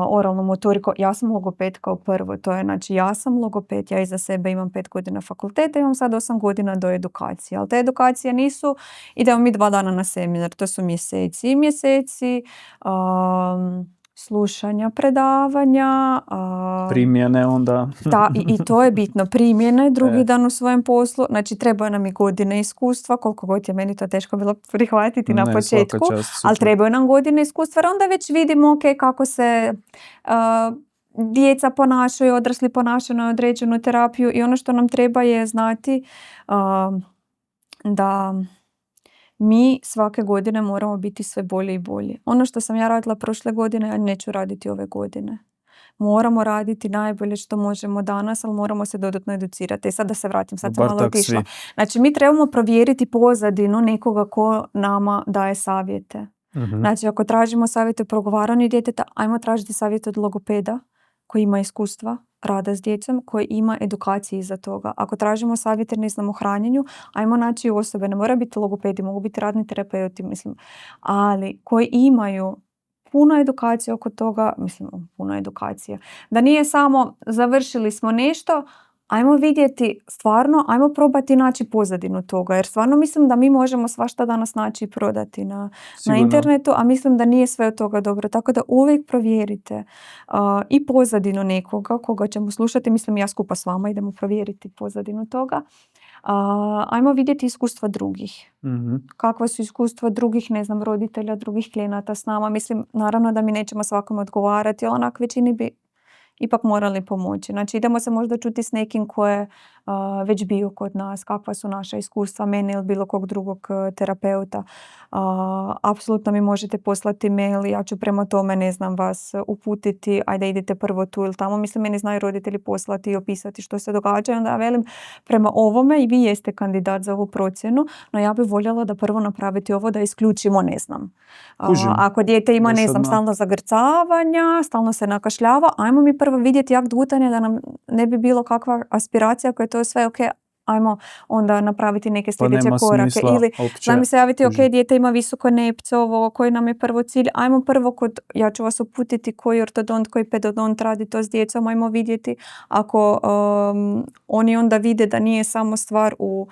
oralnu motoriku, ja sam logoped kao prvo, to je, znači, ja sam logoped, ja iza sebe imam 5 godina fakulteta, imam sad 8 godina do edukacije, ali te edukacije nisu, idemo mi 2 dana na seminar, to su mjeseci i mjeseci slušanja, predavanja. Primjene onda. Da, i to je bitno. Primjene drugi dan u svojem poslu. Znači, treba nam i godine iskustva, koliko god je meni to teško bilo prihvatiti na početku. Ali trebaju nam godine iskustva, jer onda već vidimo kako se djeca ponašaju, odrasli ponašaju na određenu terapiju i ono što nam treba je znati da mi svake godine moramo biti sve bolji i bolji. Ono što sam ja radila prošle godine, ja neću raditi ove godine. Moramo raditi najbolje što možemo danas, ali moramo se dodatno educirati. I sad da se vratim, sad sam malo otišla. Znači, mi trebamo provjeriti pozadinu nekoga ko nama daje savjete. Znači, ako tražimo savjete o progovaranju djeteta, ajmo tražiti savjete od logopeda koji ima iskustva rada s djecom, koji ima edukacije iza toga. Ako tražimo savjete, ne znam, o hranjenju, ajmo naći osobe, ne mora biti logopedi, mogu biti radni terapeuti, mislim, ali koji imaju puno edukacije oko toga, mislim, puno edukacije. Da nije samo završili smo nešto, ajmo vidjeti stvarno, ajmo probati naći pozadinu toga, jer stvarno mislim da mi možemo svašta danas naći i prodati na internetu, a mislim da nije sve od toga dobro. Tako da uvijek provjerite i pozadinu nekoga koga ćemo slušati, mislim ja skupa s vama idemo provjeriti pozadinu toga. Ajmo vidjeti iskustva drugih. Kakva su iskustva drugih, ne znam, roditelja, drugih klijenata s nama. Mislim, naravno da mi nećemo svakome odgovarati, ali onak većini bi ipak morali pomoći. Znači, idemo se možda čuti s nekim ko je već bio kod nas, kakva su naša iskustva, mene ili bilo kog drugog terapeuta. Apsolutno mi možete poslati mail, ja ću prema tome, ne znam, vas uputiti, ajde idite prvo tu ili tamo. Mislim, meni znaju roditelji poslati i opisati što se događa. Onda ja velim, prema ovome i vi jeste kandidat za ovu procjenu, no ja bih voljela da prvo napraviti ovo da isključimo, ne znam. Ako dijete ima, ne znam, stalno zagrcavanja, stalno se nakašljava, ajmo mi prvo vidjeti akt gutanja da nam ne bi bilo kakva aspiracija, ako je to sve ok, ajmo onda napraviti neke sljedeće korake. Ili znam se javiti, ok, dijete ima visoko nepcovo, koji nam je prvo cilj, ajmo prvo kod, ja ću vas uputiti koji ortodont, koji pedodont radi to s djecom, ajmo vidjeti ako oni onda vide da nije samo stvar u,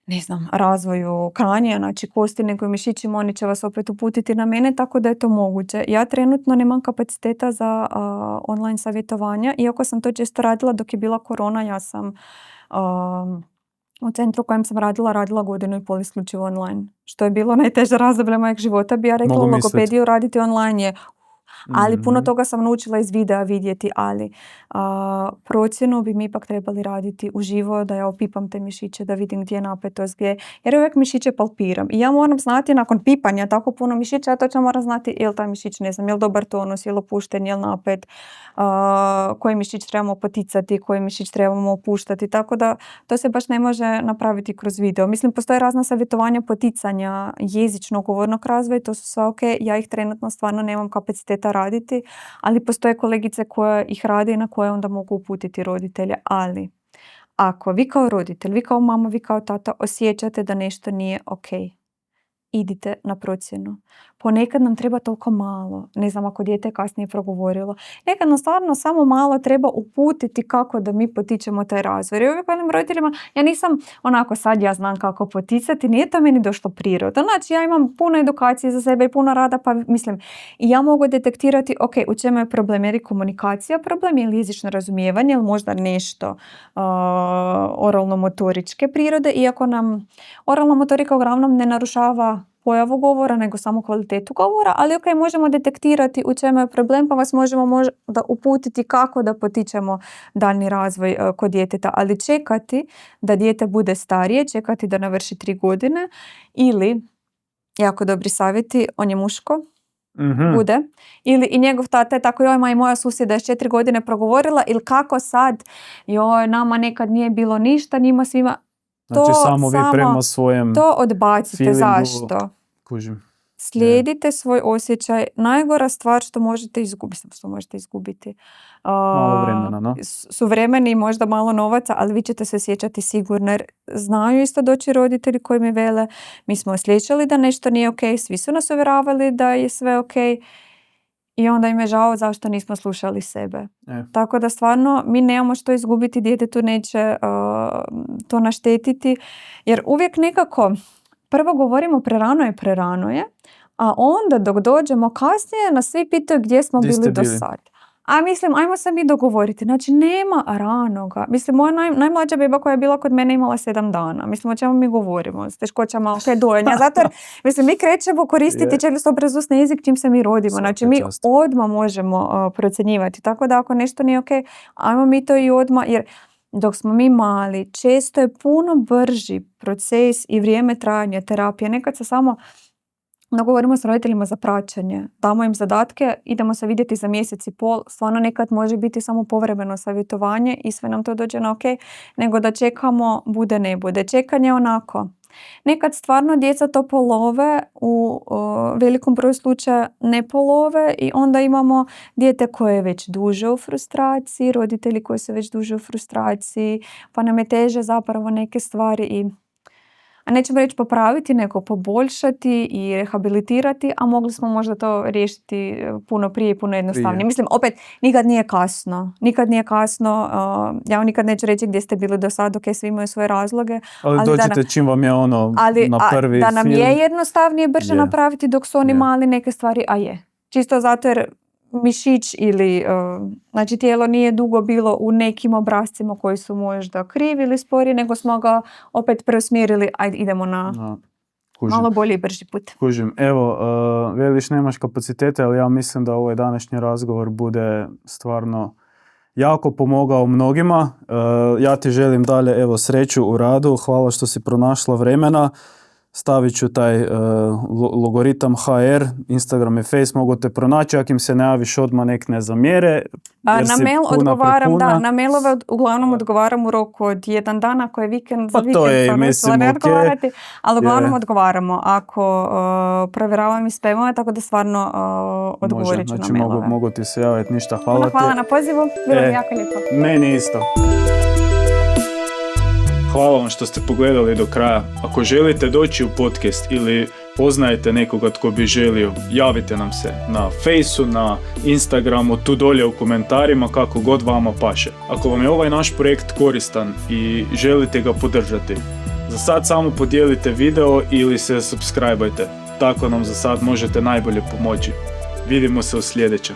ne znam, razvoju kranja, znači kosti, nego i mišićima, oni će vas opet uputiti na mene, tako da je to moguće. Ja trenutno nemam kapaciteta za online savjetovanja, iako sam to često radila dok je bila korona, ja sam u centru u kojem sam radila 1,5 godine isključivo online. Što je bilo najteže razdoblje mojeg života, bi ja rekla, logopediju raditi online je, ali puno toga sam naučila iz videa vidjeti, ali procjenu bi mi ipak trebali raditi uživo, da ja opipam te mišiće, da vidim gdje je napetost, gdje, jer uvijek mišiće palpiram. I ja moram znati nakon pipanja tako puno mišića, ja točno moram znati je li taj mišić, ne znam, je li dobar tonus, je li opušten, je li napet, koji mišić trebamo poticati, koji mišić trebamo opuštati, tako da to se baš ne može napraviti kroz video. Mislim, postoje razna savjetovanja poticanja jezičnog govornog razvoja, to su sve ok, ja ih trenutno stvarno nemam kapaciteta raditi, ali postoje kolegice koje ih rade i na koje onda mogu uputiti roditelje. Ali ako vi kao roditelj, vi kao mama, vi kao tata osjećate da nešto nije ok, idite na procjenu. Ponekad nam treba toliko malo, ne znam ako dijete kasnije progovorilo, nekad nam stvarno samo malo treba uputiti kako da mi potičemo taj razvoj. I uvijek velim roditeljima, ja nisam onako sad ja znam kako poticati, nije to meni došlo prirodno. Znači ja imam puno edukacije za sebe i puno rada, pa mislim i ja mogu detektirati ok, u čemu je problem, jer je komunikacija problem, je li jezično razumijevanje, ili možda nešto oralno-motoričke prirode, iako nam oralna motorika uglavnom ne narušava pojavu govora, nego samo kvalitetu govora, ali ok, možemo detektirati u čemu je problem, pa vas možemo možda uputiti kako da potičemo daljnji razvoj kod djeteta, ali čekati da dijete bude starije, čekati da navrši 3 godine ili, jako dobri savjeti, on je muško, bude, ili i njegov tata je tako, joj, ma i moja susjeda je 4 godine progovorila, ili kako sad, joj, nama nekad nije bilo ništa, njima svima. Znači samo vi prema svojem to odbacite. feelingu. Zašto? Kužim. Slijedite svoj osjećaj. Najgora stvar što možete izgubiti. Malo vremena, no? Su vremeni i možda malo novaca, ali vi ćete se osjećati sigurno. Jer znaju isto doći roditelji koji mi vele, mi smo osjećali da nešto nije ok, svi su nas uvjeravali da je sve ok. I onda im je žao zašto nismo slušali sebe. Tako da stvarno mi nemamo što izgubiti, djetetu neće to naštetiti. Jer uvijek nekako prvo govorimo prerano je, a onda dok dođemo kasnije nas svi pitaju gdje smo bili do sad. A mislim, ajmo se mi dogovoriti. Znači, nema ranoga. Mislim, moja najmlađa beba koja je bila kod mene imala 7 dana. Mislim, o čemu mi govorimo? S teškoćama dojenja. Zato, mislim, mi krećemo koristiti čelično-obrazusni jezik čim se mi rodimo. Znači, mi odmah možemo procjenjivati. Tako da, ako nešto nije ok, ajmo mi to i odmah, jer dok smo mi mali, često je puno brži proces i vrijeme trajanja terapije. Nekad se samo govorimo s roditeljima za praćenje, damo im zadatke, idemo se vidjeti za mjesec i pol, stvarno nekad može biti samo povremeno savjetovanje i sve nam to dođe na ok, nego da čekamo bude ne bude. Čekanje onako. Nekad stvarno djeca to polove, u velikom broju slučaja ne polove i onda imamo dijete koje je već duže u frustraciji, roditelji koji su već duže u frustraciji, pa nam je teže zapravo neke stvari i a nećemo reći popraviti, nego poboljšati i rehabilitirati, a mogli smo možda to riješiti puno prije i puno jednostavnije. Mislim, opet, nikad nije kasno. Nikad nije kasno. Ja vam nikad neću reći gdje ste bili do sad, ok, svi imaju svoje razloge. Ali dođete čim vam je ono na prvi da nam film. je jednostavnije brže napraviti dok su oni mali neke stvari, a je. Čisto zato jer mišić ili znači tijelo nije dugo bilo u nekim obrascima koji su možda krivi ili spori, nego smo ga opet preusmjerili, ajde idemo na malo bolji i brži put. Kužim. Evo, veliš nemaš kapacitete, ali ja mislim da ovaj današnji razgovor bude stvarno jako pomogao mnogima. Ja ti želim dalje sreću u radu. Hvala što si pronašla vremena. Stavit ću taj logoritam HR, Instagram i Face, mogu te pronaći, ako im se ne javiš odmah nek ne zamjere. Na mail odgovaram, na mailove uglavnom odgovaram u roku od 1 dana, ako je vikend, za vikend ne odgovarati, ali uglavnom odgovaramo ako provjeravam i spamove, tako da stvarno odgovorit ću na mailove. Mogu ti se javiti, ništa, hvala ti. Hvala na pozivu, bilo mi jako lijepo. Meni isto. Hvala vam što ste pogledali do kraja. Ako želite doći u podcast ili poznajete nekoga tko bi želio, javite nam se na Faceu, na Instagramu, tu dolje u komentarima, kako god vama paše. Ako vam je ovaj naš projekt koristan i želite ga podržati, za sad samo podijelite video ili se subscribeajte. Tako nam za sad možete najbolje pomoći. Vidimo se u sljedećem.